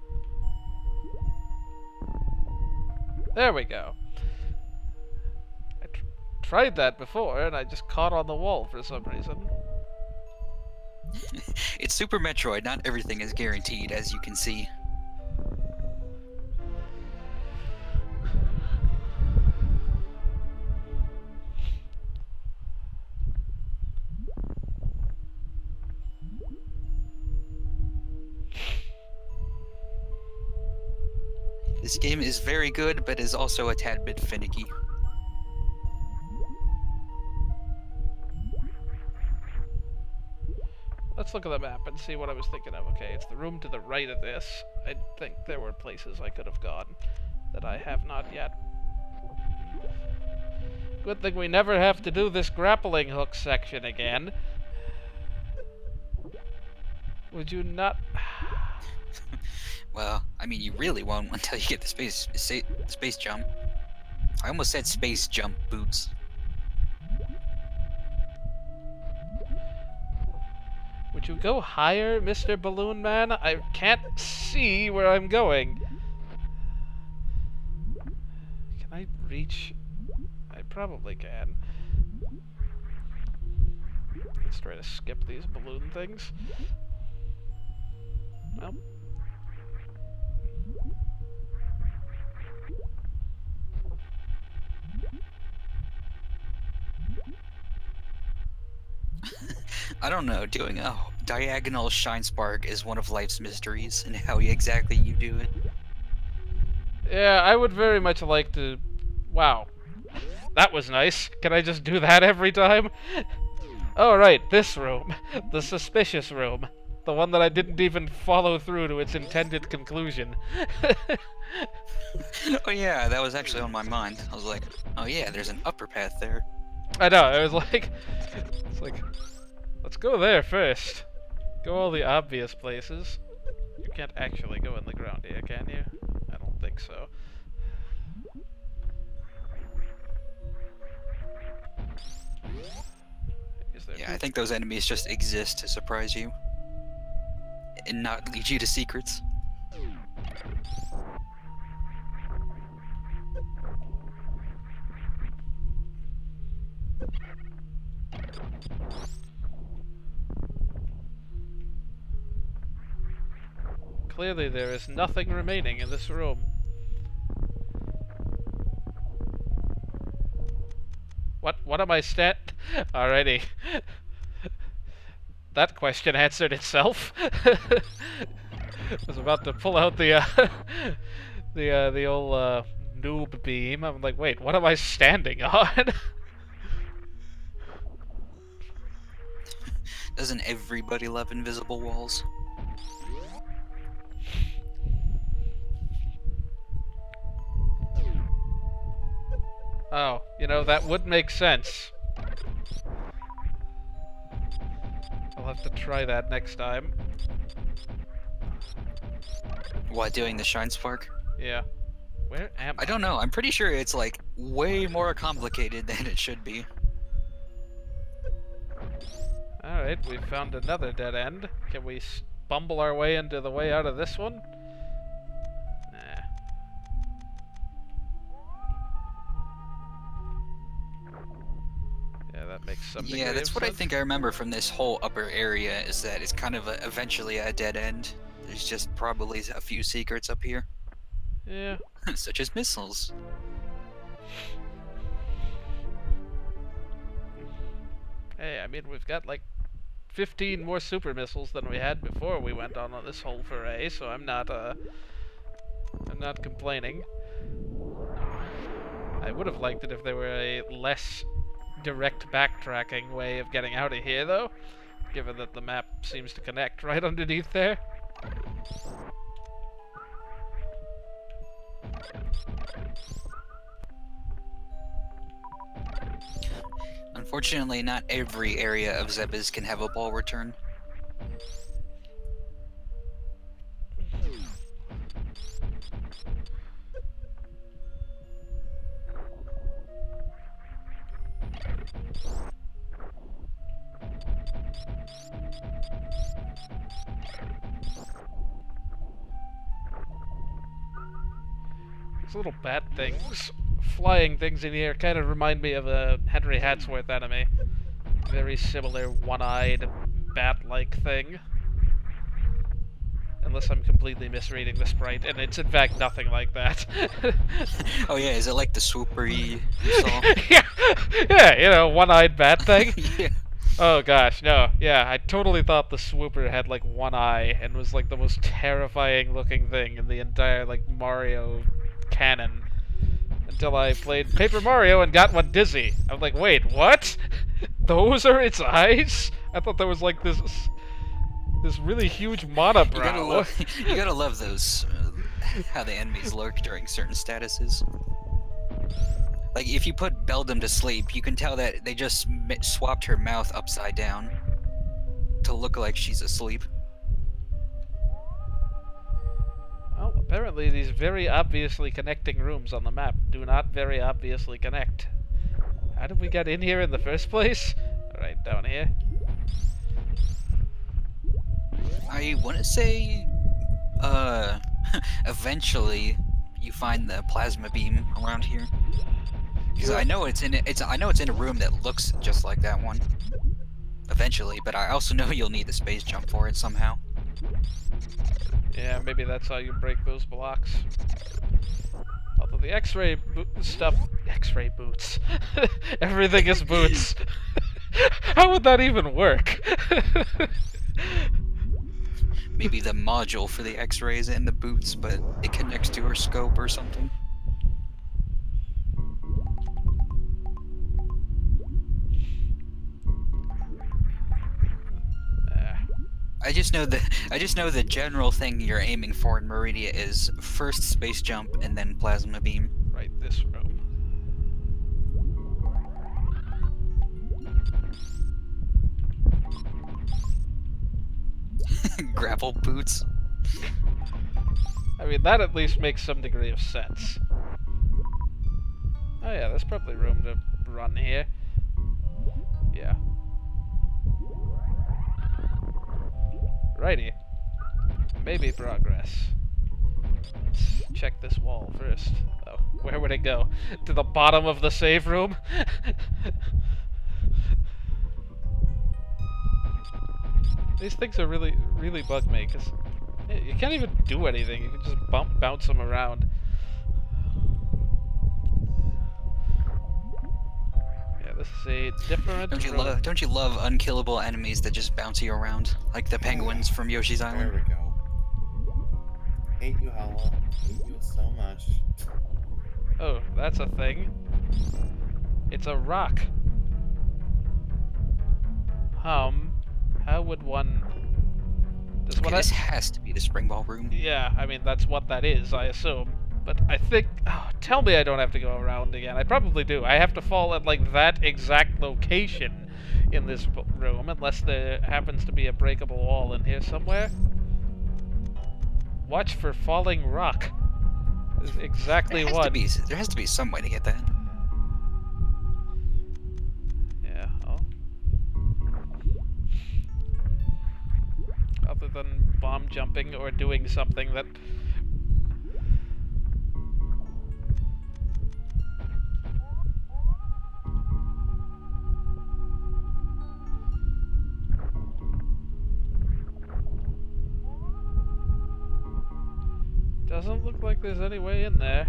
There we go. I tried that before, and I just caught on the wall for some reason. It's Super Metroid, not everything is guaranteed, as you can see. This game is very good, but is also a tad bit finicky. Let's look at the map and see what I was thinking of. Okay, it's the room to the right of this. I think there were places I could have gone that I have not yet. Good thing we never have to do this grappling hook section again. Would you not... Well, I mean, you really won't until you get the space jump. I almost said space jump boots. Would you go higher, Mr. Balloon Man? I can't see where I'm going. Can I reach? I probably can. Let's try to skip these balloon things. Well. I don't know, doing a diagonal shine spark is one of life's mysteries, and how exactly you do it. Yeah, I would very much like to... Wow. That was nice. Can I just do that every time? Oh, right, this room. The suspicious room. The one that I didn't even follow through to its intended conclusion. Oh yeah, that was actually on my mind. I was like, oh yeah, there's an upper path there. I know, I was like... It's like... Let's go there first. Go all the obvious places. You can't actually go in the ground here, can you? I don't think so. Yeah, I think those enemies just exist to surprise you. And not lead you to secrets. Clearly there is nothing remaining in this room. What am I Alrighty. That question answered itself. I was about to pull out the the old noob beam. I'm like, wait, what am I standing on? Doesn't everybody love invisible walls? Oh, you know, that would make sense. I'll have to try that next time. What, doing the shine spark? Yeah. Where am I? I don't know. I'm pretty sure it's like way more complicated than it should be. Alright, we found another dead end. Can we bumble our way into the way out of this one? Nah. Yeah, that makes some degree Yeah, that's of what I sense. think I remember from this whole upper area, is that it's kind of eventually a dead end. There's just probably a few secrets up here. Yeah. Such as missiles. Hey, I mean, we've got like 15 more super missiles than we had before we went on this whole foray, so I'm not complaining. I would have liked it if there were a less direct backtracking way of getting out of here, though, given that the map seems to connect right underneath there. Unfortunately, not every area of Zebes can have a ball return. These little bat things, flying things in here, kind of remind me of a Henry Hatsworth enemy. Very similar one-eyed, bat-like thing. Unless I'm completely misreading the sprite, and it's in fact nothing like that. Oh yeah, is it like the swooper you saw? Yeah, you know, one-eyed bat thing. Yeah. Oh gosh, no. Yeah, I totally thought the swooper had like one eye and was like the most terrifying looking thing in the entire like Mario canon. Until I played Paper Mario and got one dizzy. I was like, wait, what? Those are its eyes? I thought there was like this really huge monobrow. You gotta love those, how the enemies lurk during certain statuses. Like, if you put Beldam to sleep, you can tell that they just swapped her mouth upside down to look like she's asleep. Well, apparently these very obviously connecting rooms on the map do not very obviously connect. How did we get in here in the first place? Right down here. I want to say, eventually you find the plasma beam around here. Because I know it's in a room that looks just like that one. Eventually, but I also know you'll need the space jump for it somehow. Yeah, maybe that's how you break those blocks. Although the X-ray stuff... X-ray boots. Everything is boots. How would that even work? Maybe the module for the X-rays in the boots, but it connects to her scope or something. I just know the general thing you're aiming for in Maridia is first space jump and then plasma beam. Right, this room. Grapple boots. I mean, that at least makes some degree of sense. Oh yeah, there's probably room to run here. Yeah. Righty. Maybe progress. Let's check this wall first. Oh, where would it go? To the bottom of the save room? These things are really bug me, because you can't even do anything. You can just bounce them around. Yeah, this is a different room. Don't you love unkillable enemies that just bounce you around, like the penguins from Yoshi's Island? There we go. Hate you, Hollow. Hate you so much. Oh, that's a thing. It's a rock. How would one... This has to be the spring ball room. Yeah, I mean, that's what that is, I assume. But I think... Oh, tell me I don't have to go around again. I probably do. I have to fall at, like, that exact location in this room, unless there happens to be a breakable wall in here somewhere. Watch for falling rock. There's exactly one. There has to be some way to get that. Yeah, oh. Other than bomb jumping or doing something that... Doesn't look like there's any way in there.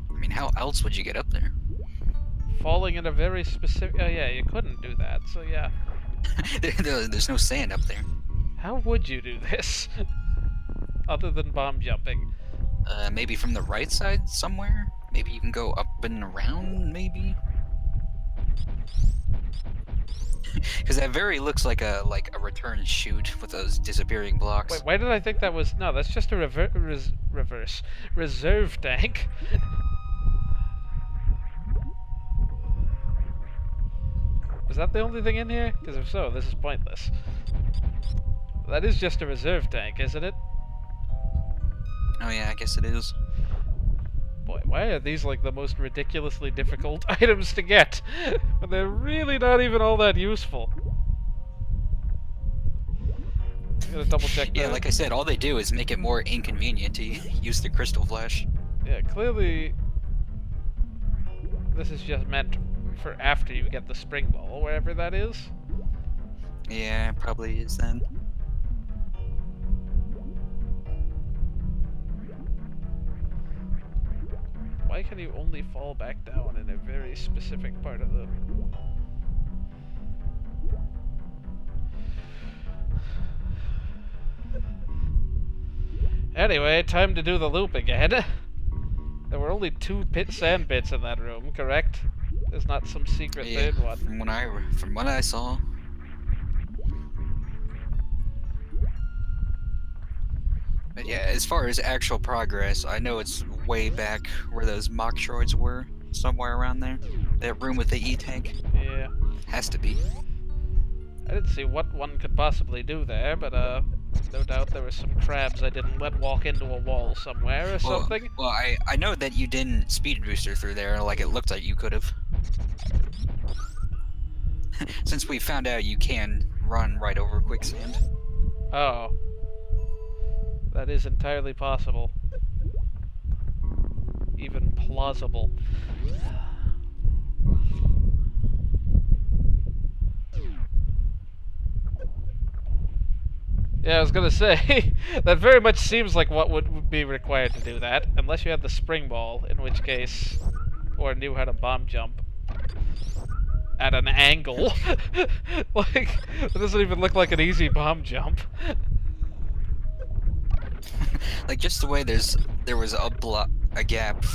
I mean, how else would you get up there? Falling in a very specific... Oh yeah, you couldn't do that, so yeah. There's no sand up there. How would you do this? Other than bomb jumping? Maybe from the right side somewhere? Maybe you can go up and around, maybe? Because that very looks like a return chute with those disappearing blocks. Wait, why did I think that was... No, that's just a reserve tank. Is that the only thing in here? Because if so, this is pointless. That is just a reserve tank, isn't it? Oh yeah, I guess it is. Boy, why are these like the most ridiculously difficult items to get? When they're really not even all that useful. I'm gonna double check that. Yeah, like I said, all they do is make it more inconvenient to use the crystal flash. Yeah, clearly this is just meant for after you get the spring ball, wherever that is. Yeah, it probably is then. Why can you only fall back down in a very specific part of the... Anyway, time to do the loop again. There were only 2 sand bits in that room, correct? There's not some secret third one. From what I saw. But yeah, as far as actual progress, I know it's way back where those mock droids were, somewhere around there. That room with the E-tank. Yeah. Has to be. I didn't see what one could possibly do there, but no doubt there were some crabs I didn't let walk into a wall somewhere or something. Well, I know that you didn't speed booster through there like it looked like you could have. Since we found out you can run right over quicksand. Oh. That is entirely possible. Even plausible. Yeah, I was gonna say, that very much seems like what would be required to do that, unless you had the spring ball, in which case, or knew how to bomb jump at an angle. Like, it doesn't even look like an easy bomb jump. Like, just the way there was a gap,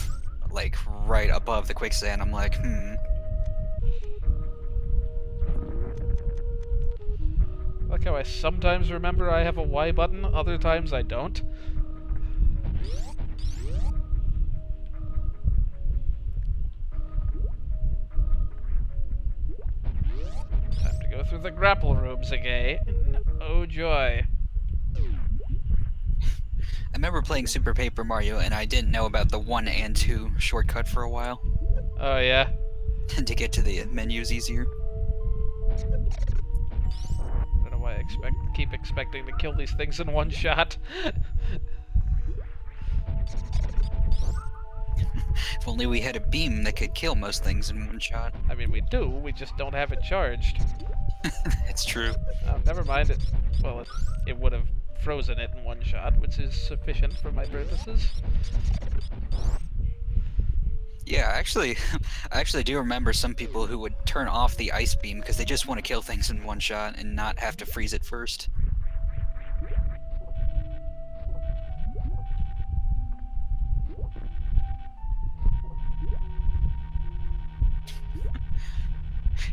like, right above the quicksand, I'm like, Like how I sometimes remember I have a Y button, other times I don't. Have to go through the grapple rooms again. Oh joy. I remember playing Super Paper Mario and I didn't know about the 1 and 2 shortcut for a while. Oh yeah? To get to the menus easier. I don't know why I keep expecting to kill these things in one shot. If only we had a beam that could kill most things in one shot. I mean, we do, we just don't have it charged. It's true. Never mind it. Well, it would have frozen it in one shot, which is sufficient for my purposes. Yeah, I actually do remember some people who would turn off the ice beam because they just want to kill things in one shot and not have to freeze it first.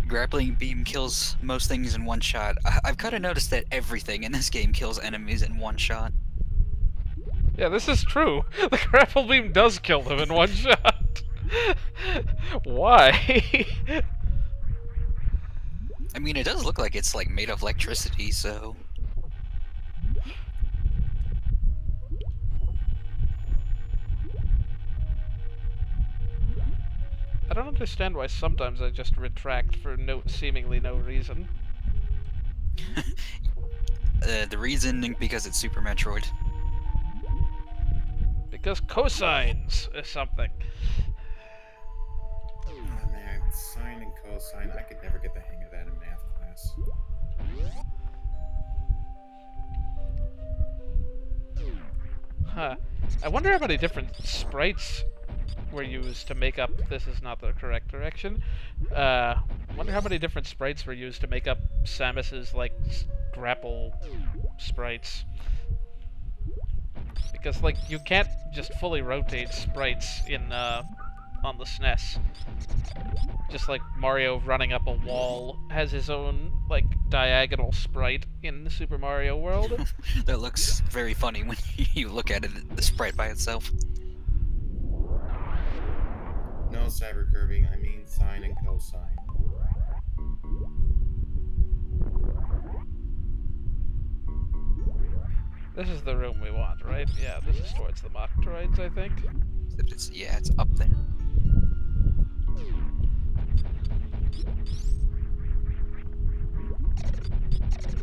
Grappling beam kills most things in one shot. I've kind of noticed that everything in this game kills enemies in one shot. Yeah, this is true. The grapple beam does kill them in one shot. Why? I mean, it does look like it's like made of electricity, so... don't understand why sometimes I just retract for seemingly no reason. The reason because it's Super Metroid. Because cosines or something. Oh man, sine and cosine. I could never get the hang of that in math class. Huh. I wonder how many different sprites were used to make up... This is not the correct direction. Wonder how many different sprites were used to make up Samus's, like, grapple sprites. Because, like, you can't just fully rotate sprites in, on the SNES. Just like Mario running up a wall has his own, like, diagonal sprite in the Super Mario World. That looks very funny when you look at it, the sprite by itself. No cyber curving, I mean sine and cosine. This is the room we want, right? Yeah, this is towards the Metroids, I think. Except it's up there.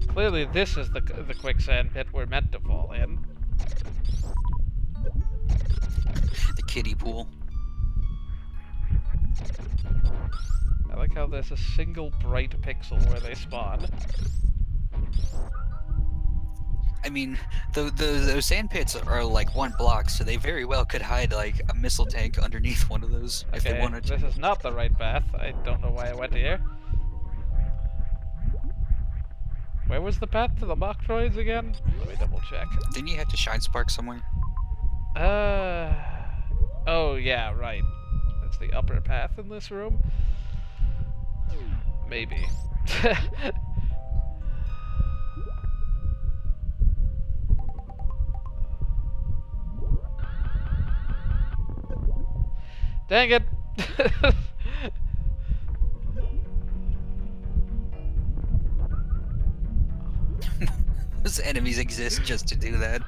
Clearly, this is the quicksand pit we're meant to fall in. The kiddie pool. I like how there's a single bright pixel where they spawn. I mean, those sand pits are like 1 block, so they very well could hide like a missile tank underneath one of those if they wanted to. This is not the right path. I don't know why I went here. Where was the path to the Metroids again? Let me double check. Didn't you have to shine spark somewhere? Oh yeah, right. That's the upper path in this room. Maybe. Dang it! Those enemies exist just to do that.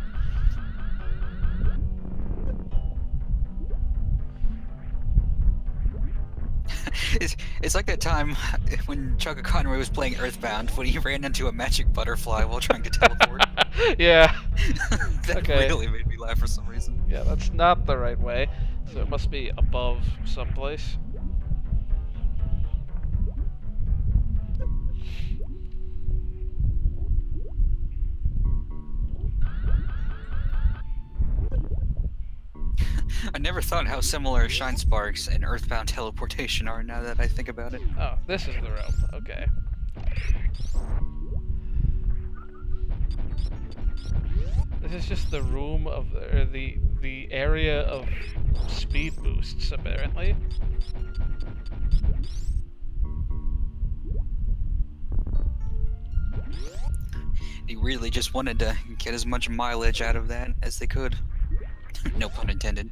It's like that time when Chuck Conroy was playing Earthbound when he ran into a magic butterfly while trying to teleport. Yeah. That really made me laugh for some reason. Yeah, that's not the right way. So it must be above someplace. I never thought how similar Shine Sparks and Earthbound teleportation are now that I think about it. Oh, this is the room. Okay. This is just the room of the area of speed boosts, apparently. They really just wanted to get as much mileage out of that as they could. No pun intended.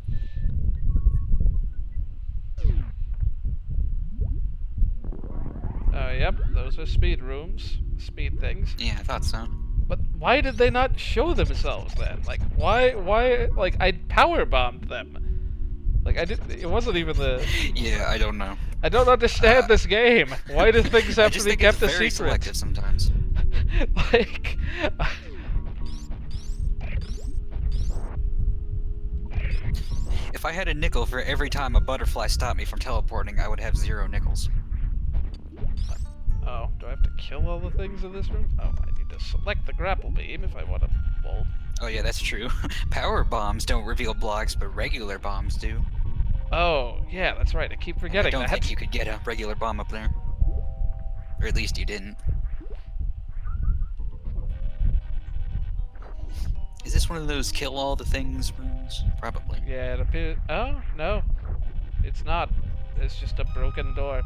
Yep, those are speed rooms. Speed things. Yeah, I thought so. But why did they not show themselves then? Like, why, like, I power bombed them. Like, it wasn't even the... Yeah, I don't know. I don't understand this game. Why do things have to be kept a secret? Very selective sometimes. Like... If I had a nickel for every time a butterfly stopped me from teleporting, I would have 0 nickels. Oh, do I have to kill all the things in this room? Oh, I need to select the grapple beam if I want to bolt. Oh yeah, that's true. Power bombs don't reveal blocks, but regular bombs do. Oh, yeah, that's right. I keep forgetting that. I don't think you could get a regular bomb up there. Or at least you didn't. Is this one of those kill all the things rooms? Probably. Yeah, it appears... Oh, no. It's not. It's just a broken door.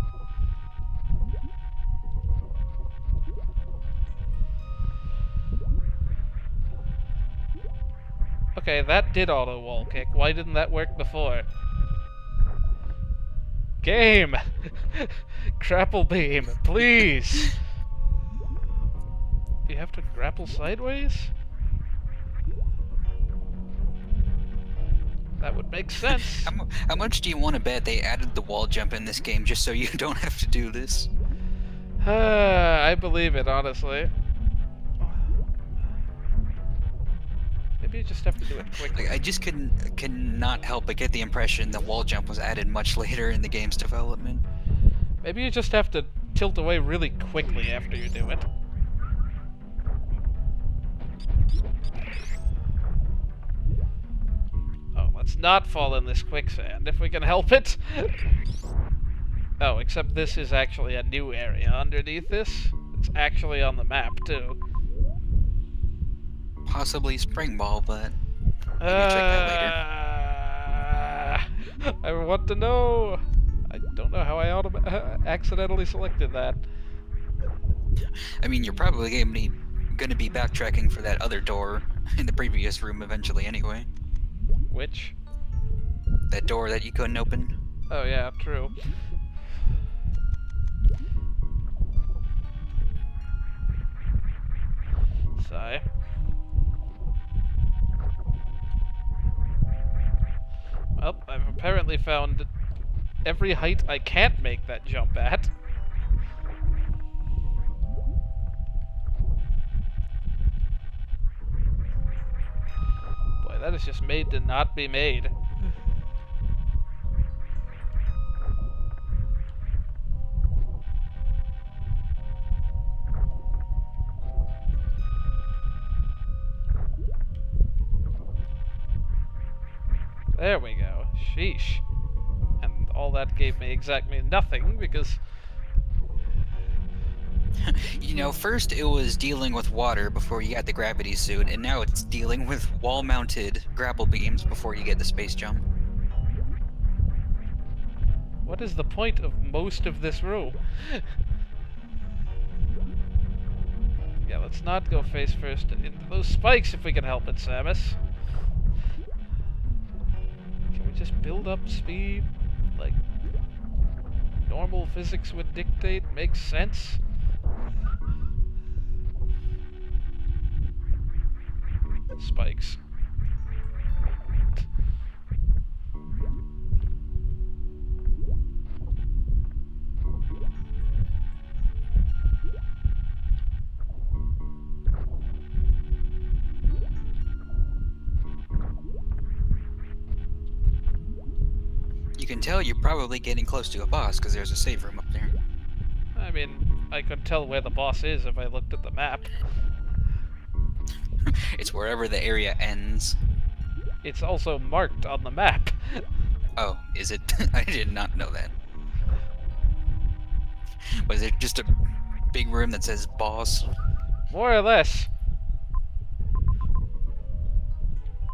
Okay, that did auto wall kick. Why didn't that work before? Game! Grapple beam, please! You have to grapple sideways? That would make sense. How much do you want to bet they added the wall jump in this game just so you don't have to do this? I believe it, honestly. Maybe you just have to do it quickly. Like, I just cannot help but get the impression the wall jump was added much later in the game's development. Maybe you just have to tilt away really quickly after you do it. Oh, let's not fall in this quicksand if we can help it. Oh, except this is actually a new area underneath this. It's actually on the map, too. Possibly spring ball, but maybe check that later. I want to know. I don't know how I accidentally selected that. I mean, you're probably going to be backtracking for that other door in the previous room eventually anyway. Which? That door that you couldn't open. Oh yeah, true. Sigh. Well, I've apparently found every height I can't make that jump at. Boy, that is just made to not be made. There we go. Sheesh. And all that gave me exactly nothing, because... You know, first it was dealing with water before you got the gravity suit, and now it's dealing with wall-mounted grapple beams before you get the space jump. What is the point of most of this room? Yeah, let's not go face first into those spikes if we can help it, Samus. Just build up speed like normal physics would dictate. Makes sense. Spikes. You can tell you're probably getting close to a boss because there's a save room up there. I mean, I could tell where the boss is if I looked at the map. It's wherever the area ends. It's also marked on the map. Oh, is it? I did not know that. Was it just a big room that says boss? More or less.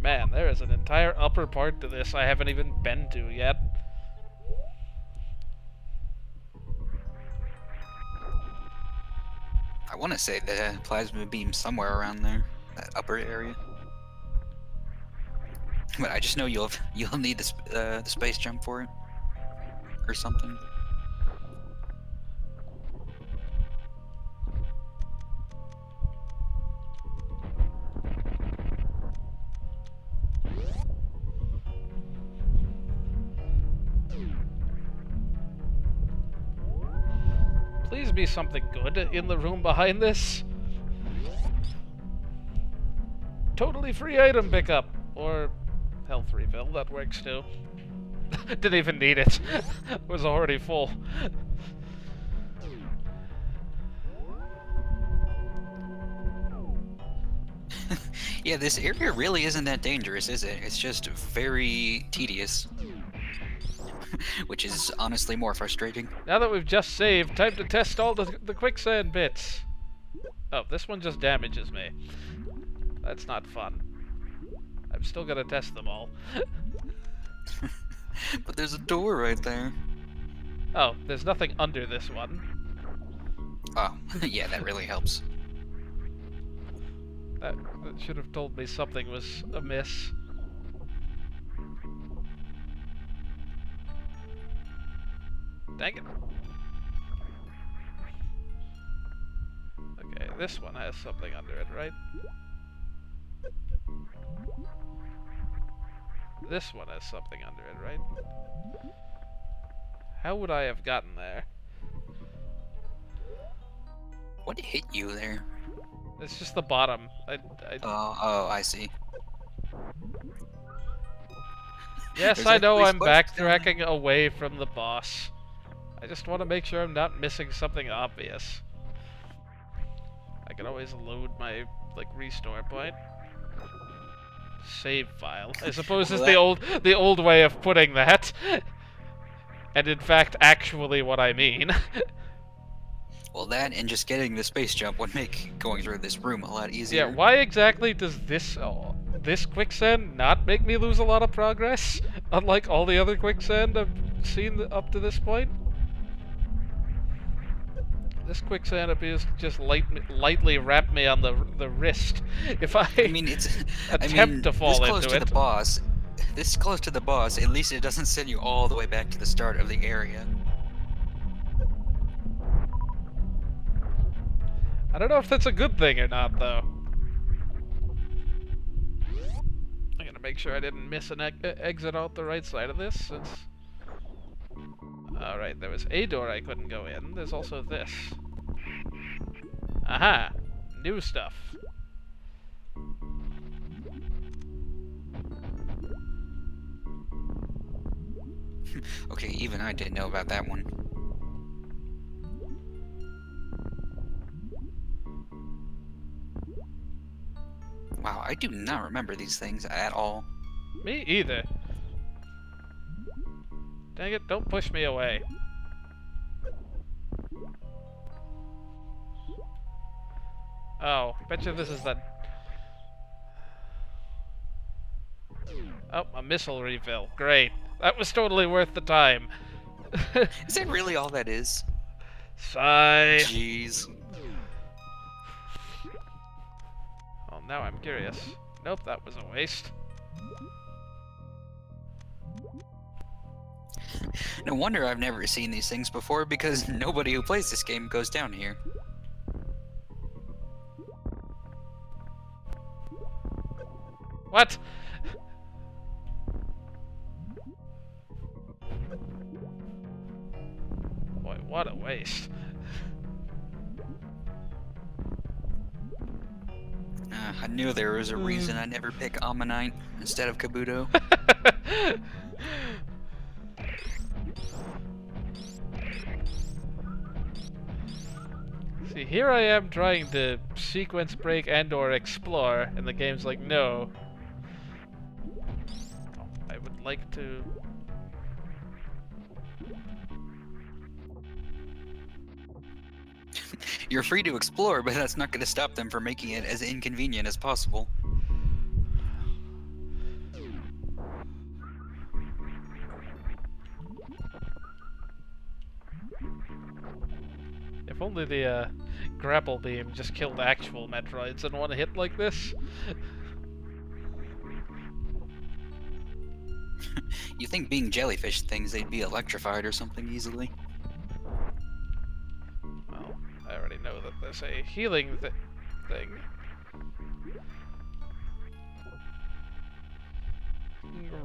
Man, there is an entire upper part to this I haven't even been to yet. I want to say the plasma beam somewhere around there, that upper area. But I just know you'll need the space jump for it, or something. Please be something good in the room behind this. Totally free item pickup. Or health refill, that works too. Didn't even need it. Was already full. Yeah, this area really isn't that dangerous, is it? It's just very tedious. Which is honestly more frustrating. Now that we've just saved, time to test all the quicksand bits. Oh, this one just damages me. That's not fun. I'm still gonna test them all. But there's a door right there. Oh, there's nothing under this one. Oh, yeah, that really helps. That should have told me something was amiss. Dang it. Okay, this one has something under it, right? this one has something under it, right? How would I have gotten there? What hit you there? It's just the bottom. Oh, I see. Yes, There's I know actually I'm spikes down backtracking away from the boss. I just want to make sure I'm not missing something obvious. I can always load my, like, restore point. Save file, I suppose, is the old way of putting that. And in fact, actually what I mean. Well, that and just getting the space jump would make going through this room a lot easier. Yeah, why exactly does this quicksand not make me lose a lot of progress? Unlike all the other quicksand I've seen up to this point? This quicksand appears to just lightly wrap me on the wrist if I mean, attempt to fall this close into to the boss. This close to the boss, at least it doesn't send you all the way back to the start of the area. I don't know if that's a good thing or not, though. I'm gonna make sure I didn't miss an exit out the right side of this, since... Alright, there was a door I couldn't go in. There's also this. Aha! New stuff. Okay, even I didn't know about that one. Wow, I do not remember these things at all. Me either. Dang it, don't push me away. Oh, betcha this is that... Oh, a missile refill. Great. That was totally worth the time. Is that really all that is? Sigh. Jeez. Oh, now I'm curious. Nope, that was a waste. No wonder I've never seen these things before, because nobody who plays this game goes down here. What? Boy, what a waste. I knew there was a reason I never pick Ammonite instead of Kabuto. See, here I am trying to sequence break and or explore, and the game's like, no. Oh, I would like to... You're free to explore, but that's not going to stop them from making it as inconvenient as possible. If only the grapple beam just killed actual Metroids in one hit like this. You think being jellyfish things, they'd be electrified or something easily? Well, I already know that there's a healing thing.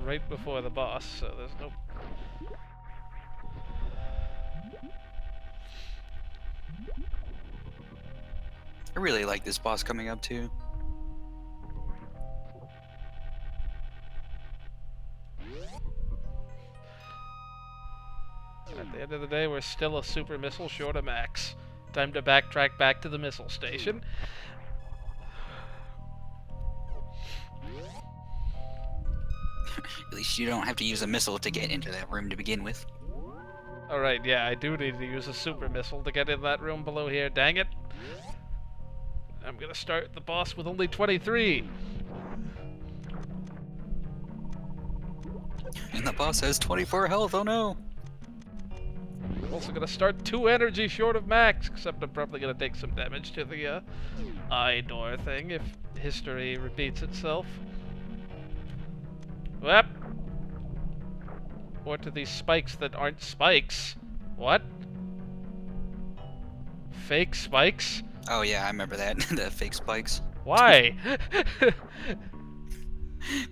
Right before the boss, so there's no... I really like this boss coming up too. At the end of the day, we're still a super missile short of max. Time to backtrack back to the missile station. At least you don't have to use a missile to get into that room to begin with. Alright, yeah, I do need to use a super missile to get in that room below here, dang it. I'm gonna start the boss with only 23. And the boss has 24 health, oh no! I'm also gonna start 2 energy short of max, except I'm probably gonna take some damage to the eye door thing if history repeats itself. Whoop! Or to these spikes that aren't spikes. What? Fake spikes? Oh yeah, I remember that. The fake spikes. Why?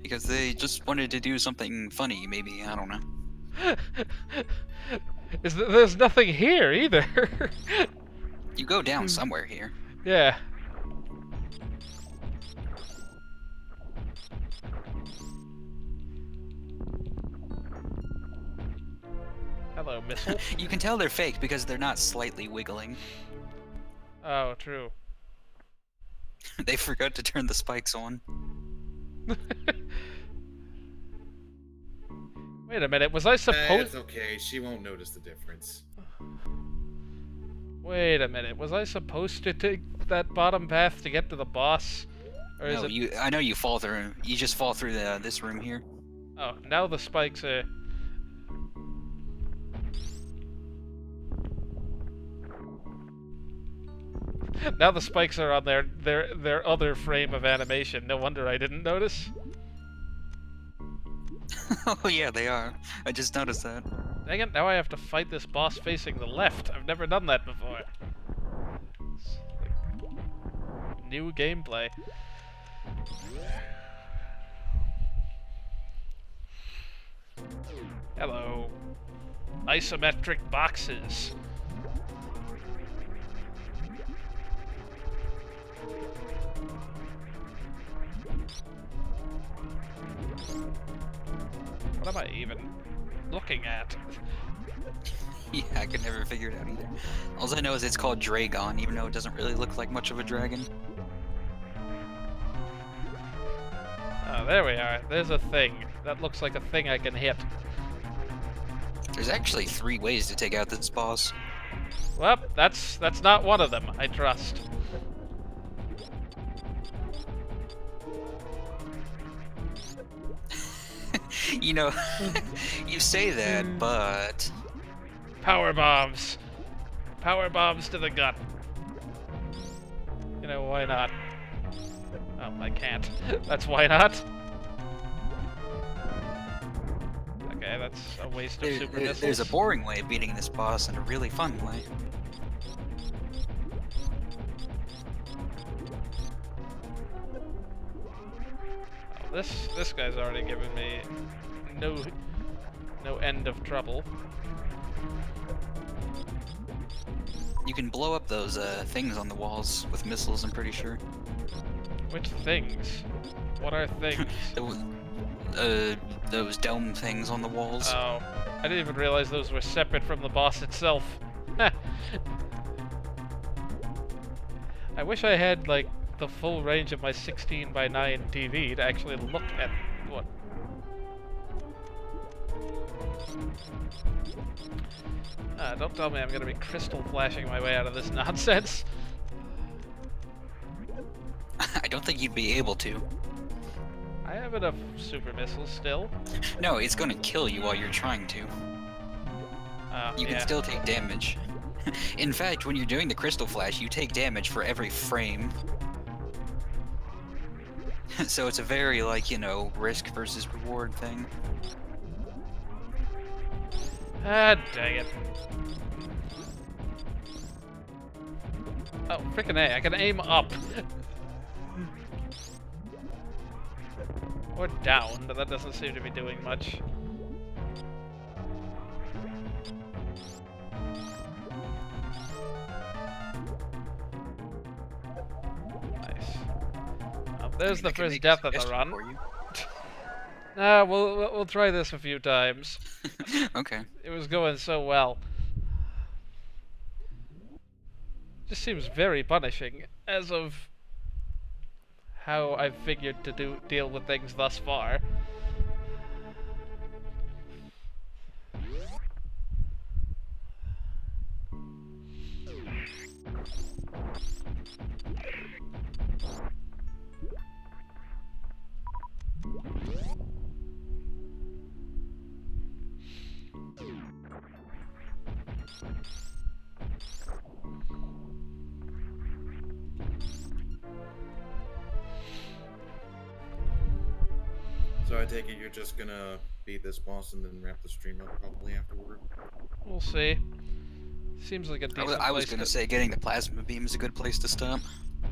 Because they just wanted to do something funny, maybe. I don't know. There's nothing here either. You go down somewhere here. Yeah. Hello, missile. You can tell they're fake because they're not slightly wiggling. Oh, true. They forgot to turn the spikes on. Wait a minute, was I supposed... It's okay, she won't notice the difference. Wait a minute, was I supposed to take that bottom path to get to the boss? Or is No, it... I know you fall through. You just fall through this room here. Oh, now the spikes are... Now the spikes are on their other frame of animation. No wonder I didn't notice. Oh yeah, they are. I just noticed that. Dang it, now I have to fight this boss facing the left. I've never done that before. It's like new gameplay. Hello. Isometric boxes. What am I even looking at? Yeah, I could never figure it out either. All I know is it's called Draygon, even though it doesn't really look like much of a dragon. Oh, there we are. There's a thing. That looks like a thing I can hit. There's actually 3 ways to take out this boss. Well, that's not one of them, I trust. You know, you say that, but... Power bombs! Power bombs to the gut. You know, why not? Oh, I can't. That's why not. Okay, that's a waste of super missiles. There's a boring way of beating this boss and a really fun way. Oh, this guy's already given me no end of trouble. You can blow up those things on the walls with missiles, I'm pretty sure. Which things? What are things? Those dome things on the walls. Oh, I didn't even realize those were separate from the boss itself. I wish I had, like, the full range of my 16:9 TV to actually look at what... don't tell me I'm gonna be crystal flashing my way out of this nonsense. I don't think you'd be able to. I have enough super missiles still. No, it's gonna kill you while you're trying to. You can still take damage. In fact, when you're doing the crystal flash, you take damage for every frame. So it's a very, like, you know, risk versus reward thing. Ah, dang it. Oh, frickin' A, I can aim up. Or down, but that doesn't seem to be doing much. Nice. Oh, there's the first death of the run. We'll try this a few times. Okay. It was going so well. Just seems very punishing, as of how I've figured to deal with things thus far. So I take it you're just gonna beat this boss and then wrap the stream up probably afterward? We'll see. Seems like a decent I was place gonna say getting the plasma beam is a good place to stop.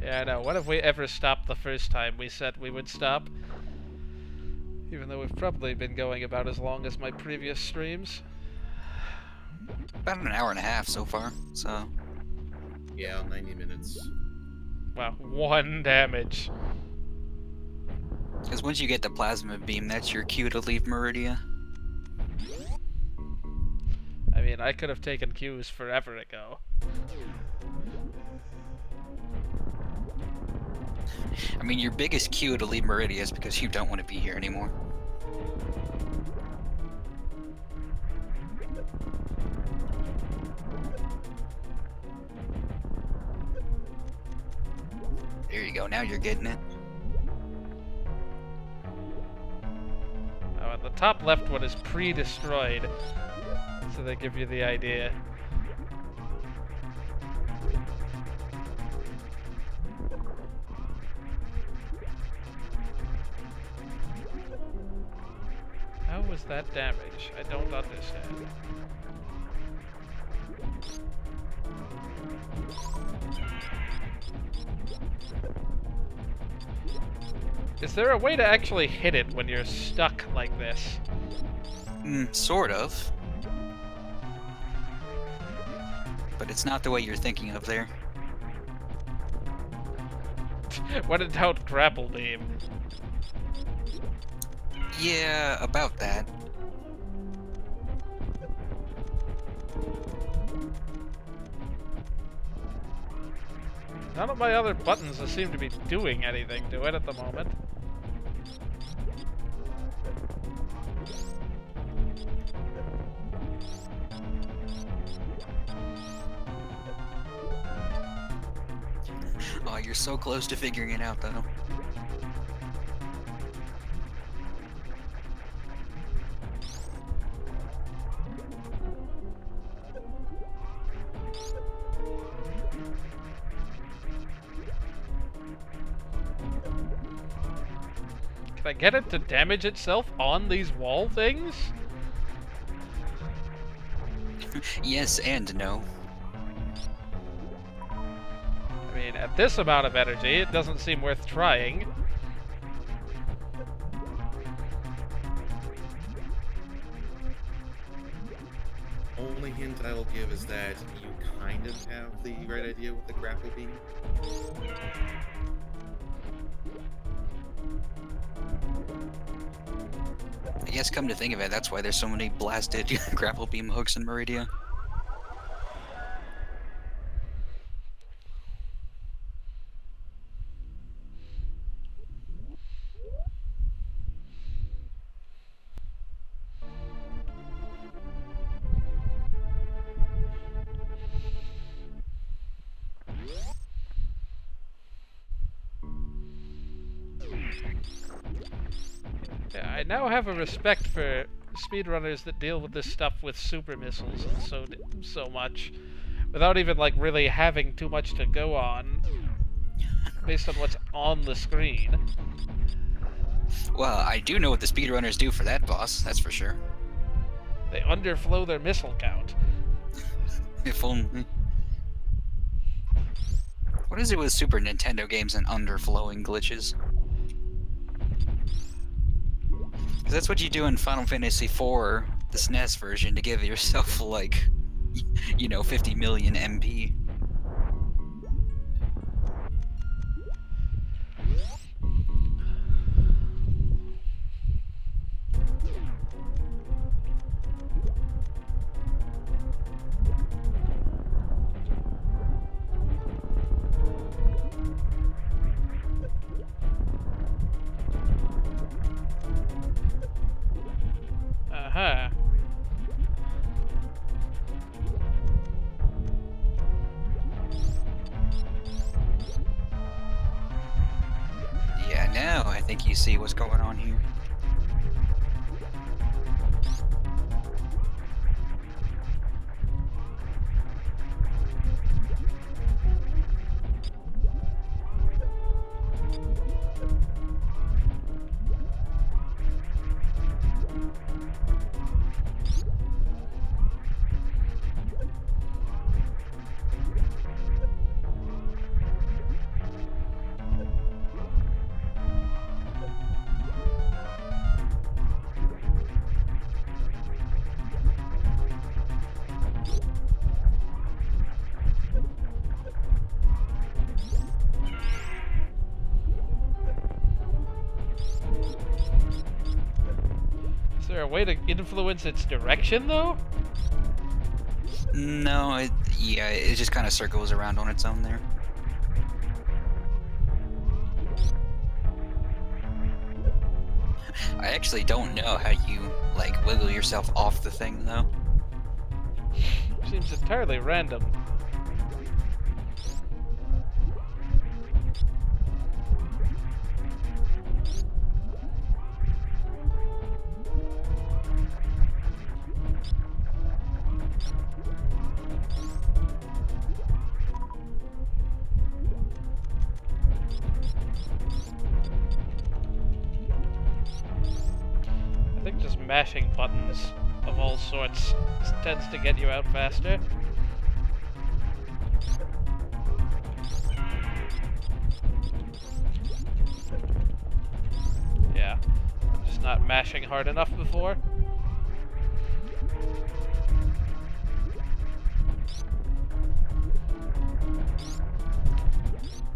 Yeah, I know. What if we ever stopped the first time we said we would stop? Even though we've probably been going about as long as my previous streams. About an hour and a half so far, so... Yeah, 90 minutes. Wow, 1 damage. Because once you get the plasma beam, that's your cue to leave Maridia. I mean, I could have taken cues forever ago. I mean, your biggest cue to leave Maridia is because you don't want to be here anymore. There you go, now you're getting it. Oh, and the top left one is pre-destroyed, so they give you the idea. How was that damage? I don't understand. Is there a way to actually hit it when you're stuck like this? Sort of. But it's not the way you're thinking of there. When in doubt, grapple beam. Yeah, about that. None of my other buttons seem to be doing anything to it at the moment. Oh, you're so close to figuring it out, though. Can I get it to damage itself on these wall things? Yes and no. I mean, at this amount of energy, it doesn't seem worth trying. Only hint I will give is that you kind of have the right idea with the grapple beam. I guess come to think of it, that's why there's so many blasted grapple beam hooks in Maridia. Yeah, I now have a respect for speedrunners that deal with this stuff with super missiles and so much, without even like really having too much to go on, based on what's on the screen. Well, I do know what the speedrunners do for that boss, that's for sure. They underflow their missile count. If only. What is it with Super Nintendo games and underflowing glitches? Because that's what you do in Final Fantasy IV, the SNES version, to give yourself, like, you know, 50 million MP. Uh-huh. Yeah, now I think you see what's going on here. there a way to influence its direction, though? No, yeah, it just kind of circles around on its own there. I actually don't know how you, like, wiggle yourself off the thing, though. Seems entirely random. I think just mashing buttons of all sorts tends to get you out faster. Yeah, I'm just not mashing hard enough before.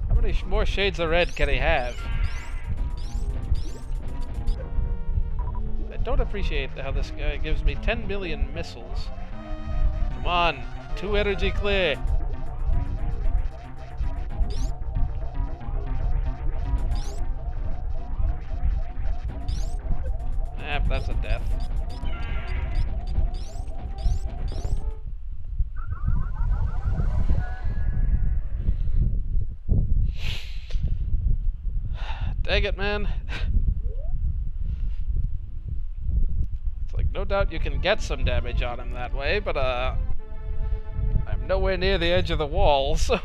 How many more shades of red can he have? I don't appreciate how this guy gives me 10 million missiles. Come on, 2 energy clear. That's a death. Dang it, man. It's like, no doubt you can get some damage on him that way, but, I'm nowhere near the edge of the wall, so...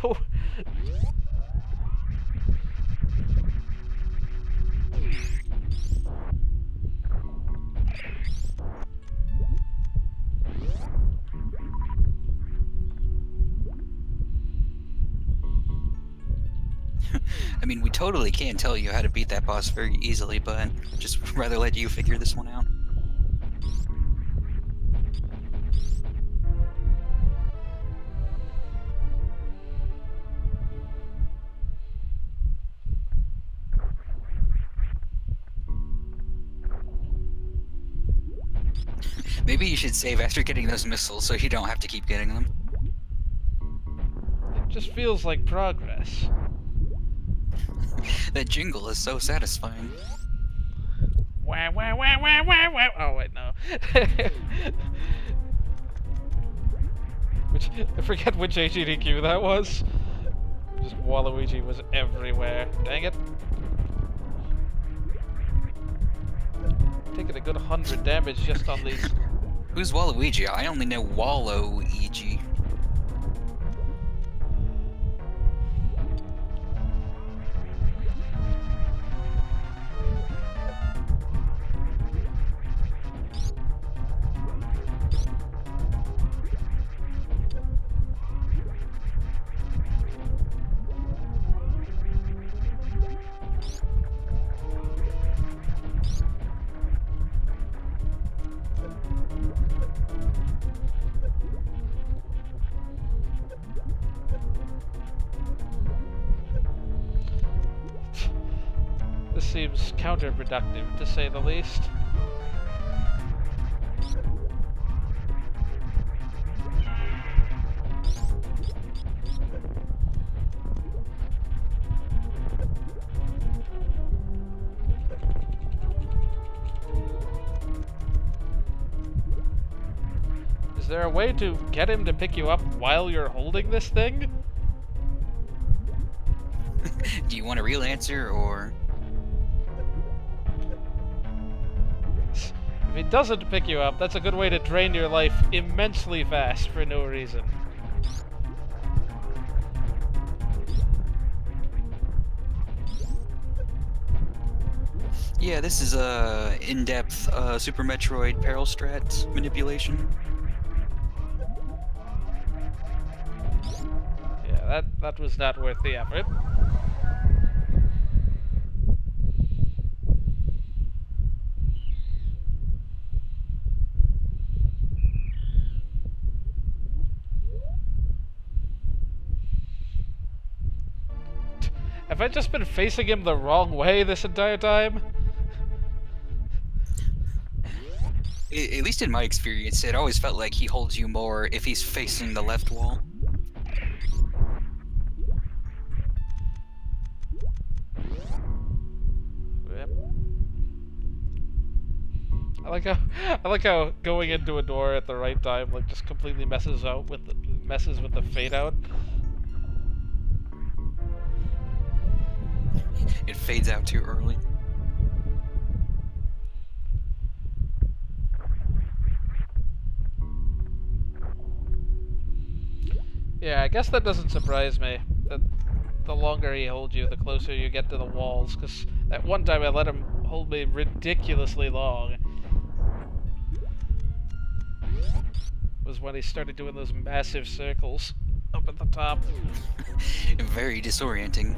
I mean, we totally can tell you how to beat that boss very easily, but I'd just rather let you figure this one out. Maybe you should save after getting those missiles so you don't have to keep getting them. It just feels like progress. That jingle is so satisfying. Wah, wah, wah, wah, wah, wah. Oh, wait, no. I forget which HEDQ that was. Just Waluigi was everywhere. Dang it. Taking a good 100 damage just on these. Who's Waluigi? I only know Wallo-EG. This seems counterproductive, to say the least. Is there a way to get him to pick you up while you're holding this thing? Do you want a real answer, or...? If he doesn't pick you up, that's a good way to drain your life immensely fast for no reason. Yeah, this is in-depth Super Metroid Peril Strat manipulation. Yeah, that was not worth the effort. Have I just been facing him the wrong way this entire time? At least in my experience, it always felt like he holds you more if he's facing the left wall. Yep. I like how going into a door at the right time like just completely messes with the fade out. It fades out too early. Yeah, I guess that doesn't surprise me. That the longer he holds you, the closer you get to the walls. Because at one time I let him hold me ridiculously long. Was when he started doing those massive circles up at the top. Very disorienting.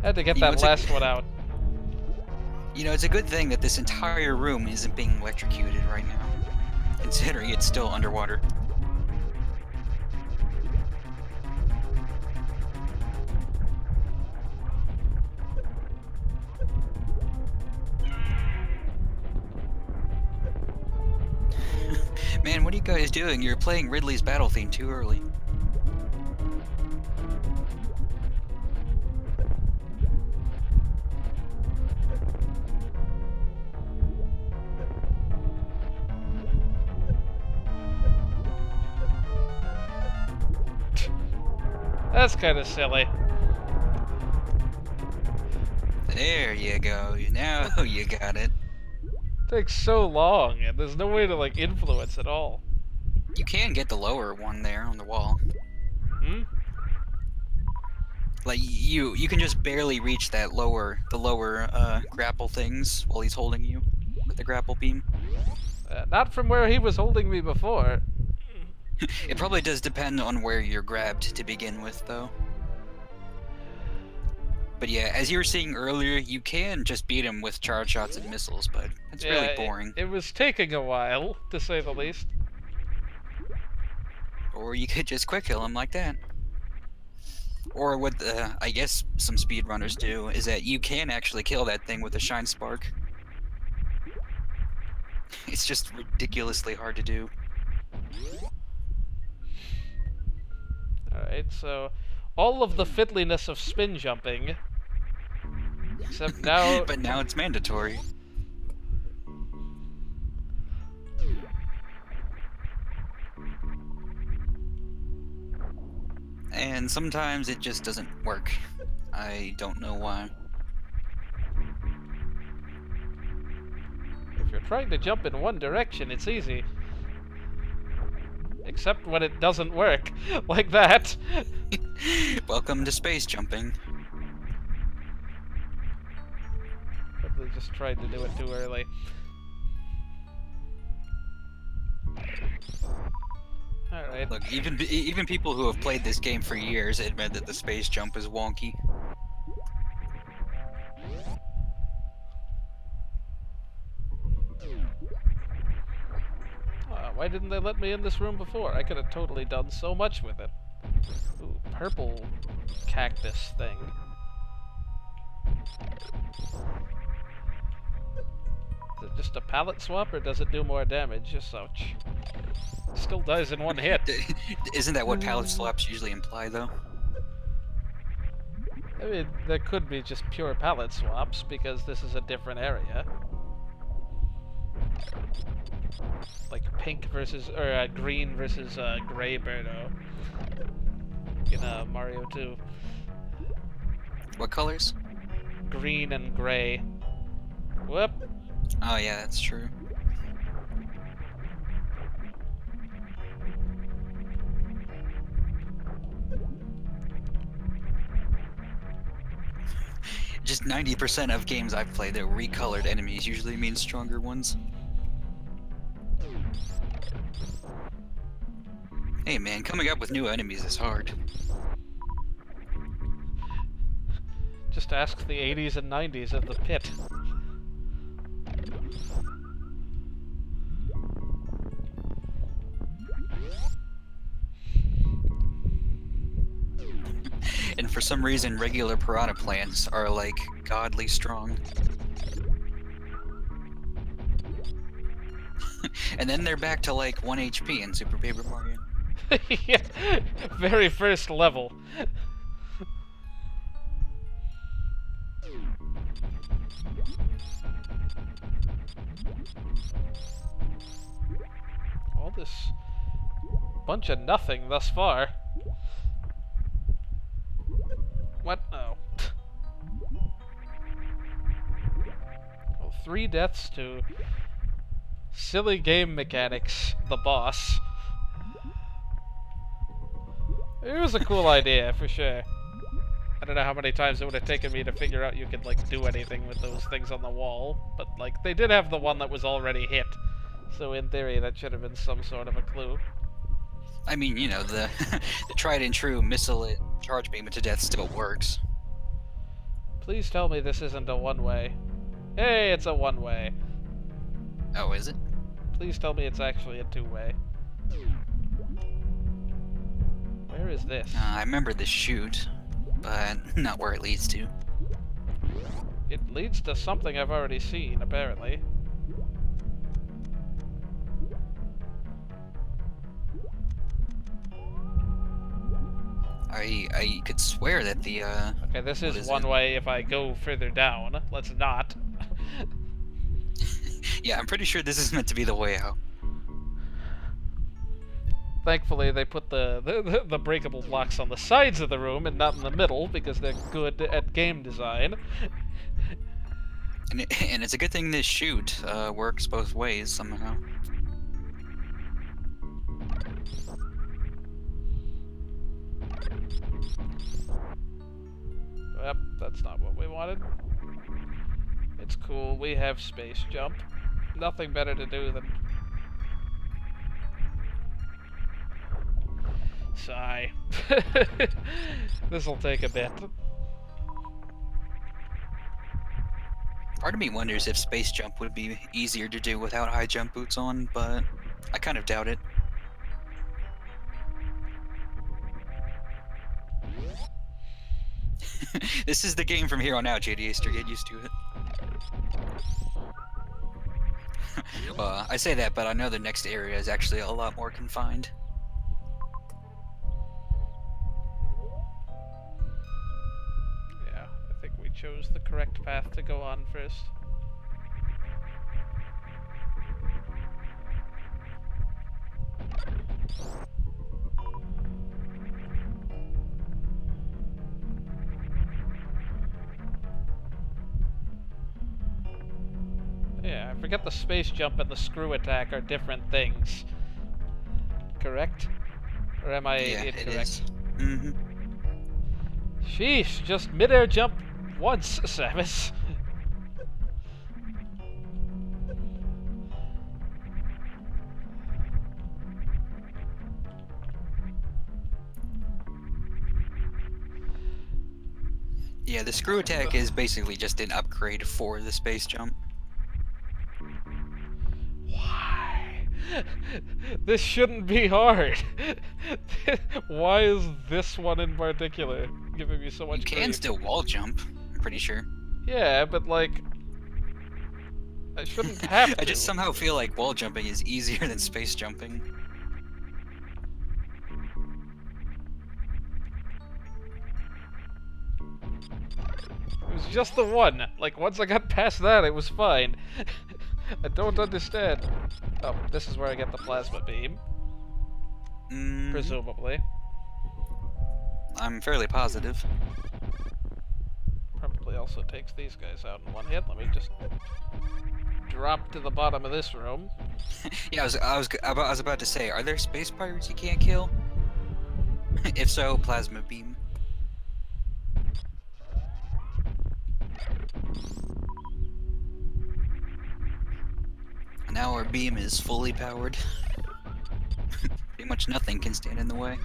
Had to get that last one out. You know, it's a good thing that this entire room isn't being electrocuted right now, considering it's still underwater. Man, what are you guys doing? You're playing Ridley's battle theme too early. That's kind of silly. There you go. Now you got it. Takes so long, and there's no way to like influence at all. You can get the lower one there on the wall. Hmm? Like you can just barely reach that lower grapple things while he's holding you with the grapple beam. Not from where he was holding me before. It probably does depend on where you're grabbed to begin with, though. But yeah, as you were saying earlier, you can just beat him with charge shots and missiles, but it's really boring. It was taking a while, to say the least. Or you could just quick kill him like that. Or what I guess some speedrunners do is that you can actually kill that thing with a shine spark. It's just ridiculously hard to do. Alright, so all of the fiddliness of spin jumping, except now... But now it's mandatory. And sometimes it just doesn't work. I don't know why. If you're trying to jump in one direction, it's easy. Except when it doesn't work, like that. Welcome to space jumping. Probably just tried to do it too early. Alright. Look, even people who have played this game for years admit that the space jump is wonky. Why didn't they let me in this room before? I could have totally done so much with it. Ooh, purple cactus thing. Is it just a palette swap, or does it do more damage as such? Still dies in one hit. Isn't that what palette swaps usually imply, though? I mean, there could be just pure palette swaps, because this is a different area. Like pink versus, or green versus gray Birdo in Mario 2. What colors? Green and gray. Whoop. Oh yeah, that's true. Just 90% of games I've played that recolored enemies usually mean stronger ones. Hey man, coming up with new enemies is hard. Just ask the 80s and 90s of the pit. for some reason, regular piranha plants are, like, godly strong. And then they're back to, like, 1 HP in Super Paper Mario. Yeah, very first level. All this bunch of nothing thus far. What? Oh. Well, 3 deaths to silly game mechanics, the boss. It was a cool idea, for sure. I don't know how many times it would have taken me to figure out you could, like, do anything with those things on the wall. But, like, they did have the one that was already hit. So, in theory, that should have been some sort of a clue. I mean, you know, the, the tried and true missile charge beam to death still works. Please tell me this isn't a one-way. Hey, it's a one-way. Oh, is it? Please tell me it's actually a two-way. Where is this? I remember the chute, but not where it leads to. It leads to something I've already seen, apparently. I could swear that the, Okay, this is one way if I go further down. Let's not. Yeah, I'm pretty sure this is meant to be the way out. Thankfully, they put the breakable blocks on the sides of the room and not in the middle, because they're good at game design. And it's a good thing this chute works both ways somehow. Yep, that's not what we wanted. It's cool, we have space jump. Nothing better to do than... Sigh. This'll take a bit. Part of me wonders if space jump would be easier to do without high jump boots on, but I kind of doubt it. This is the game from here on out, JD Aster, get used to it. I say that, but I know the next area is actually a lot more confined. Yeah, I think we chose the correct path to go on first. Yeah, I forget the space jump and the screw attack are different things. Correct? Or am I incorrect? It is. Mm-hmm. Sheesh, just mid-air jump once, Samus. Yeah, the screw attack is basically just an upgrade for the space jump. Why? This shouldn't be hard. Why is this one in particular giving me so much You can grief? still wall jump, I'm pretty sure. Yeah, but like... I shouldn't have to. I just somehow feel like wall jumping is easier than space jumping. It was just the one. Like, once I got past that, it was fine. I don't understand. Oh, this is where I get the plasma beam. Presumably. I'm fairly positive. Probably also takes these guys out in one hit. Let me just drop to the bottom of this room. Yeah, I was about to say, are there space pirates you can't kill? If so, plasma beam. Now our beam is fully powered. Pretty much nothing can stand in the way.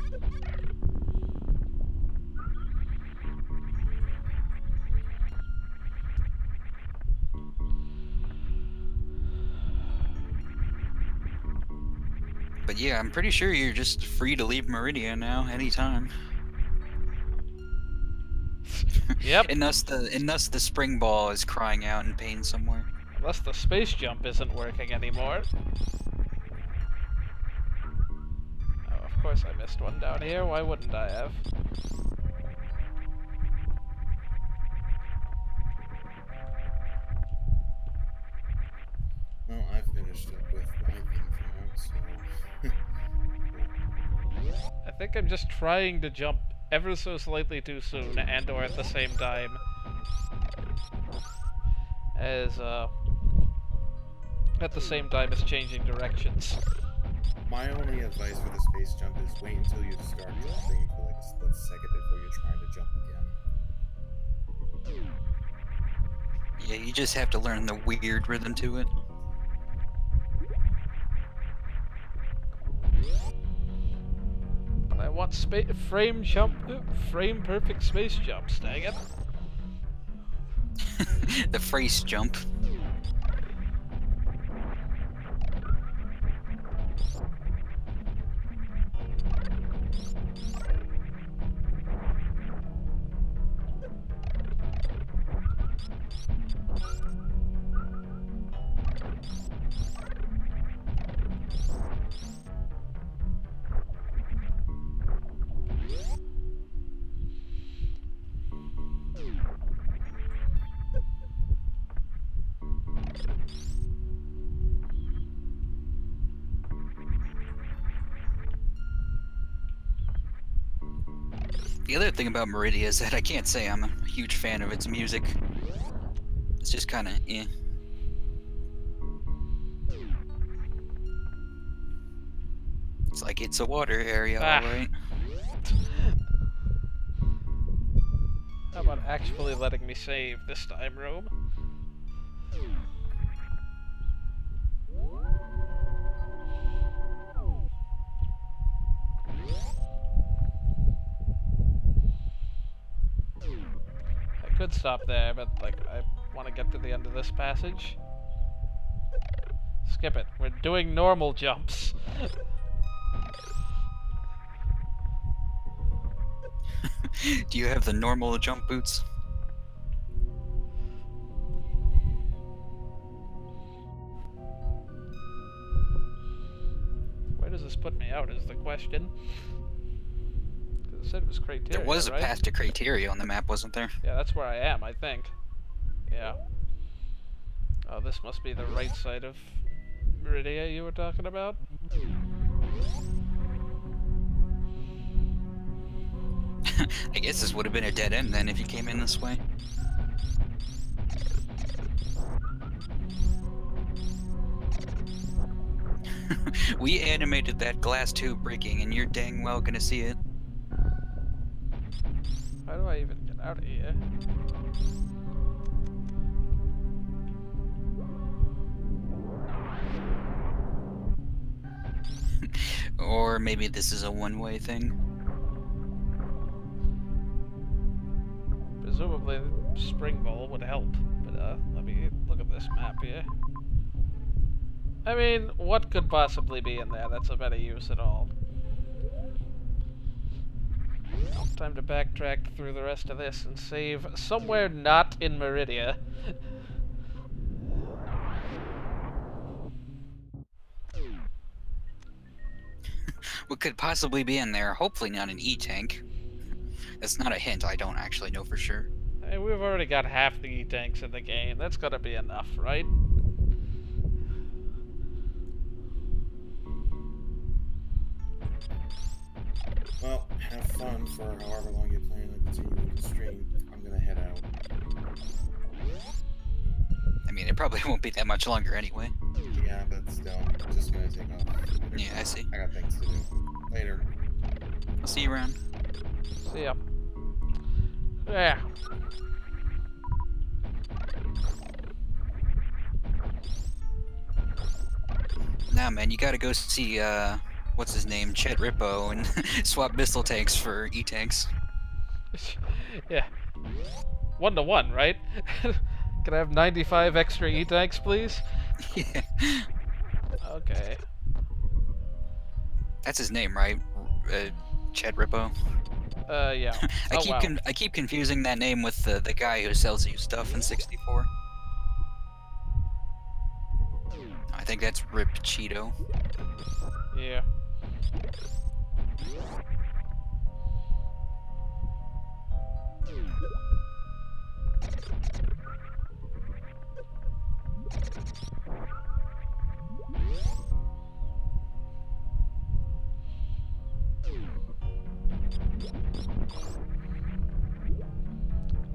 But yeah, I'm pretty sure you're just free to leave Maridia now, anytime. Yep. And thus the spring ball is crying out in pain somewhere. Unless the space jump isn't working anymore. Oh, of course I missed one down here. Why wouldn't I have? Well, I finished up with my thing for now, so... I think I'm just trying to jump ever so slightly too soon and or at the same time as changing directions. My only advice for the space jump is wait until you start jumping for like a split second before you're trying to jump again. Yeah, you just have to learn the weird rhythm to it. But I want frame perfect space jumps, dang it. The phrase jump. The other thing about Maridia is that I can't say I'm a huge fan of its music. It's just kind of eh. It's like it's a water area, alright. How about actually letting me save this time, Rome? I could stop there, but like I want to get to the end of this passage. Skip it. We're doing normal jumps. Do you have the normal jump boots? Where does this put me out is the question. Because it said it was Criteria, There was a right? path to Criteria on the map, wasn't there? Yeah, that's where I am, I think. Yeah. Oh, this must be the right side of Maridia you were talking about? I guess this would have been a dead end then if you came in this way. We animated that glass tube breaking and you're dang well gonna see it. How do I even get out of here? Or maybe this is a one-way thing. Presumably, the spring ball would help, but let me look at this map here. I mean, what could possibly be in there that's of any use at all? Time to backtrack through the rest of this and save somewhere not in Maridia. What could possibly be in there? Hopefully not an E-tank. That's not a hint, I don't actually know for sure. Hey, we've already got half the E-tanks in the game. That's gotta be enough, right? Well, have fun for however long you plan on continuing to stream. I'm gonna head out. I mean, it probably won't be that much longer anyway. Yeah, but still, I'm just gonna take off. Yeah, I see. I got things to do. Later. I'll see you around. See ya. Yeah. Nah, man, you gotta go see, what's his name, Chet Rippo, and swap missile tanks for E-tanks. Yeah. 1-to-1, right? Can I have 95 extra E-tanks, please? Yeah. Okay. That's his name, right? Chet Rippo? Yeah. Oh, wow. I keep confusing that name with the guy who sells you stuff in 64. I think that's Rip Cheeto. Yeah.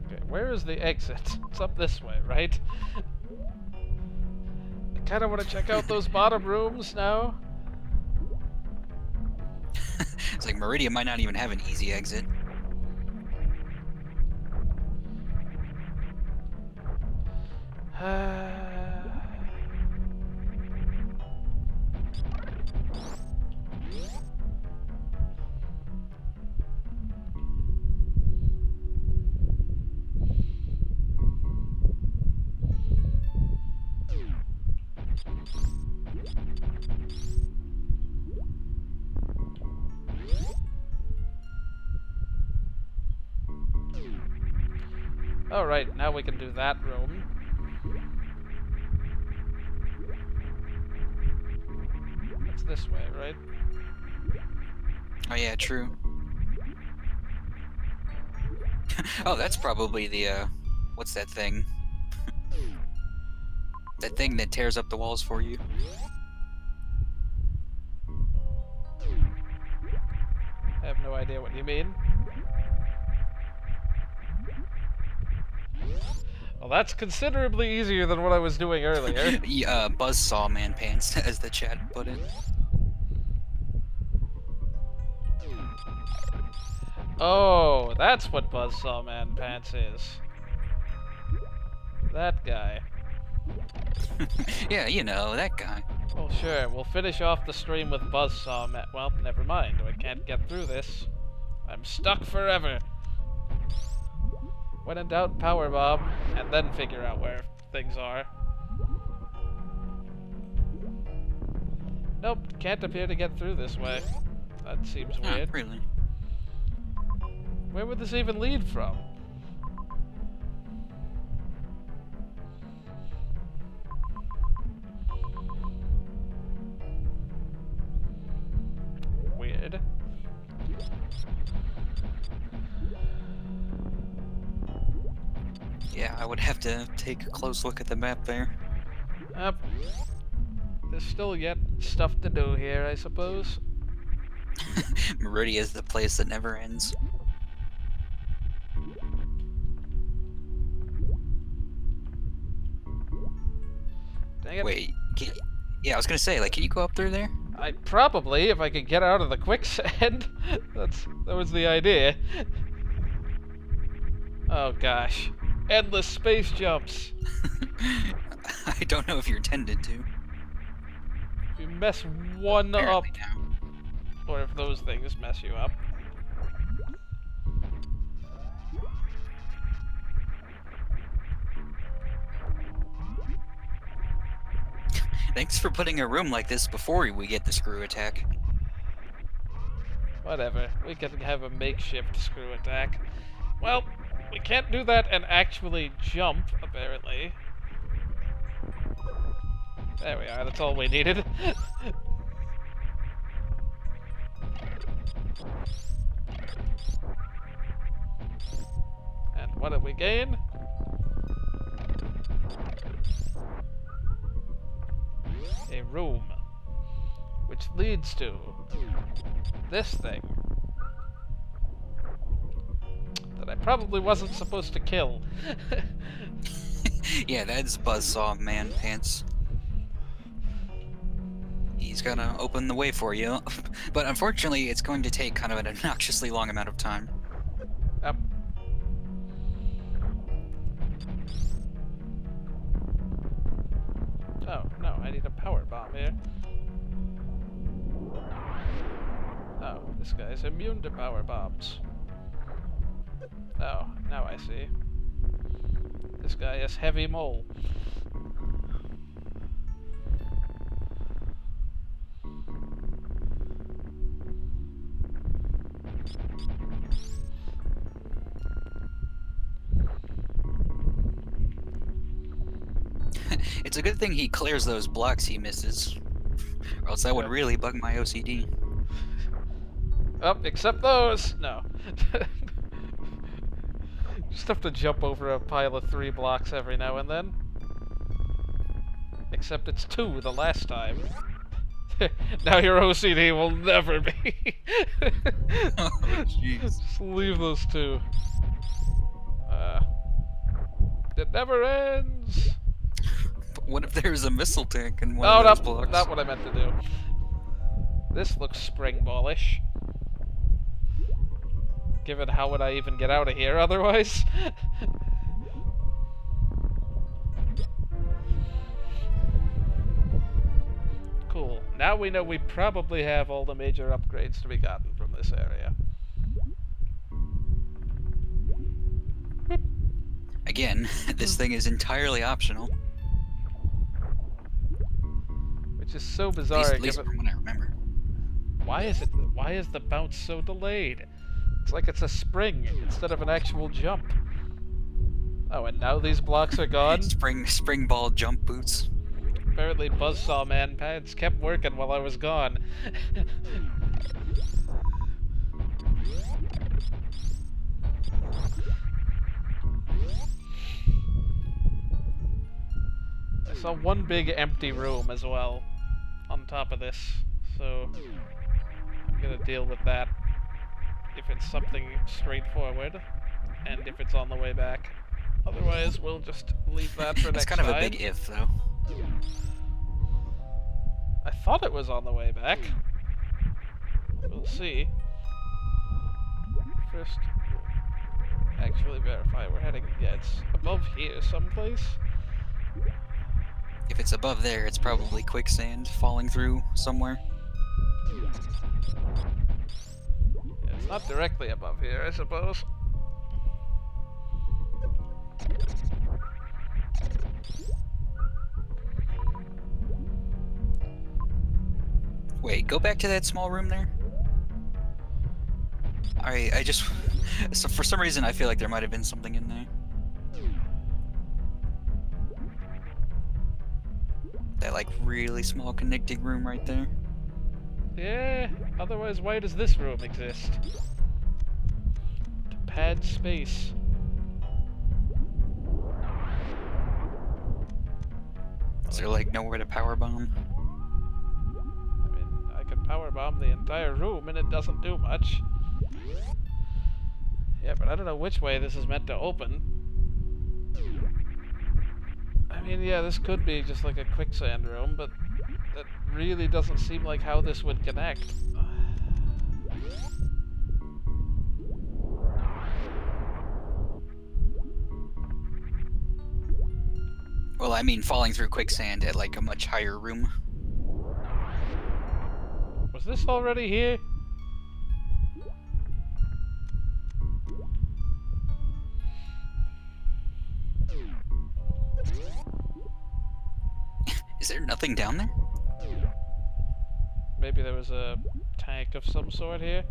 Okay, where is the exit? It's up this way, right? I kind of want to check out those bottom rooms now. It's like Maridia might not even have an easy exit. Alright, now we can do that room. It's this way, right? Oh yeah, true. Oh, that's probably the, what's that thing? That thing that tears up the walls for you. I have no idea what you mean. Well, that's considerably easier than what I was doing earlier. Yeah, buzzsaw man pants, as the chat put it. Oh, that's what Buzzsaw Man Pants is. That guy. Yeah, you know, that guy. Well, sure, we'll finish off the stream with Buzzsaw Man. Well, never mind, I can't get through this. I'm stuck forever. When in doubt, power bomb, and then figure out where things are. Nope, can't appear to get through this way. That seems weird. Really? Where would this even lead from? Weird. Yeah, I would have to take a close look at the map there. Yep. There's still yet stuff to do here, I suppose. Maridia is the place that never ends. Dang it. Wait, yeah, I was gonna say, like, can you go up through there? I probably, if I could get out of the quicksand. That was the idea. Oh gosh. Endless space jumps. I don't know if you're intended to. If you mess one up, Apparently now. or if those things mess you up. Thanks for putting a room like this before we get the screw attack. Whatever, we can have a makeshift screw attack. Well, we can't do that and actually jump, apparently. There we are, that's all we needed. And what did we gain? A room. Which leads to this thing. That I probably wasn't supposed to kill. Yeah, that's Buzzsaw Man Pants. He's gonna open the way for you, but unfortunately it's going to take kind of an obnoxiously long amount of time. Yep. Oh, no, I need a power bomb here. Oh, this guy's immune to power bombs. Oh, now I see. This guy is heavy mole. It's a good thing he clears those blocks he misses, or else that would really bug my OCD. Oh, except those! No. Just have to jump over a pile of 3 blocks every now and then. Except it's 2 the last time. Now your OCD will never be. Oh, jeez. Just leave those 2. It never ends! But what if there's a missile tank in one No, of those blocks? not what I meant to do. This looks spring ballish. Given how would I even get out of here otherwise? Cool. Now we know we probably have all the major upgrades to be gotten from this area. Again, this thing is entirely optional. Which is so bizarre. At least from what I remember. Why is the bounce so delayed? It's like it's a spring instead of an actual jump. Oh, and now these blocks are gone? Spring ball jump boots. Apparently Buzzsaw Man pads kept working while I was gone. I saw one big empty room as well on top of this, so I'm gonna deal with that if it's something straightforward and if it's on the way back. Otherwise, we'll just leave that for next time. It's kind of a big if, though. I thought it was on the way back. We'll see. First, actually verify we're heading. Yeah, it's above here someplace. If it's above there, it's probably quicksand falling through somewhere. Yeah, it's not directly above here, I suppose. Wait, go back to that small room there. Alright, I just... So for some reason, I feel like there might have been something in there. That, like, really small connecting room right there. Yeah, otherwise why does this room exist? To pad space. Is there, like, nowhere to power bomb? I mean, I could power bomb the entire room and it doesn't do much. Yeah, but I don't know which way this is meant to open. I mean, yeah, this could be just like a quicksand room, but that really doesn't seem like how this would connect. Well, I mean falling through quicksand at, like, a much higher room. Was this already here? Is there nothing down there? Maybe there was a tank of some sort here?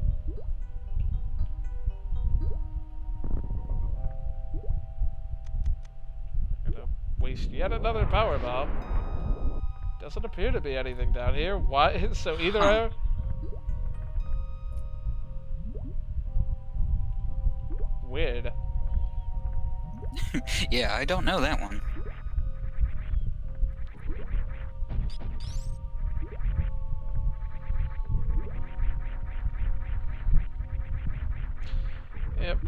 Gonna waste yet another power bomb. Doesn't appear to be anything down here. Why? So either Weird. Yeah, I don't know that one. Yep.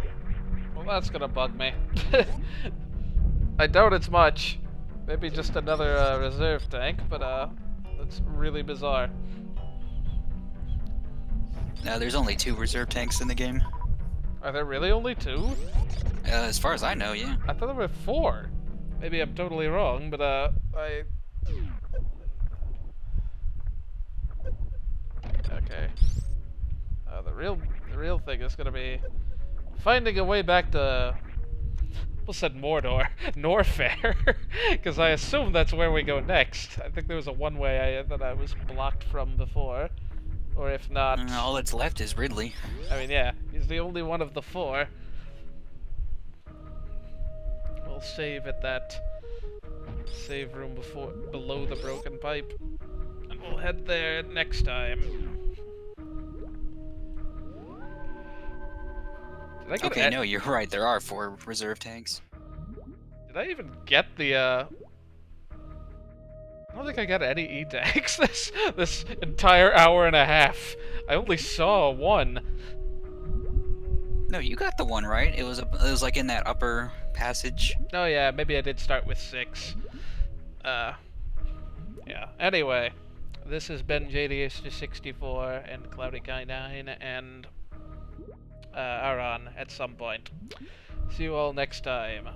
Well, that's gonna bug me. I doubt it's much. Maybe just another reserve tank, but that's really bizarre. No, there's only 2 reserve tanks in the game. Are there really only 2? As far as I know, yeah. I thought there were 4. Maybe I'm totally wrong, but I... Okay. The real thing is gonna be finding a way back to... Almost said Mordor. Norfair. Because I assume that's where we go next. I think there was a one-way that I was blocked from before. Or if not... All that's left is Ridley. I mean, yeah. He's the only one of the 4. We'll save at that save room below the broken pipe. And we'll head there next time. Did I get Okay, no, you're right. There are 4 reserve tanks. Did I even get the, I don't think I got any E-tanks this entire hour and a half. I only saw one. No, you got the one right. It was like in that upper passage. Oh yeah, maybe I did start with 6. Yeah. Anyway, this has been JDS64 and Cloudy Guy 9 and Aron at some point. See you all next time.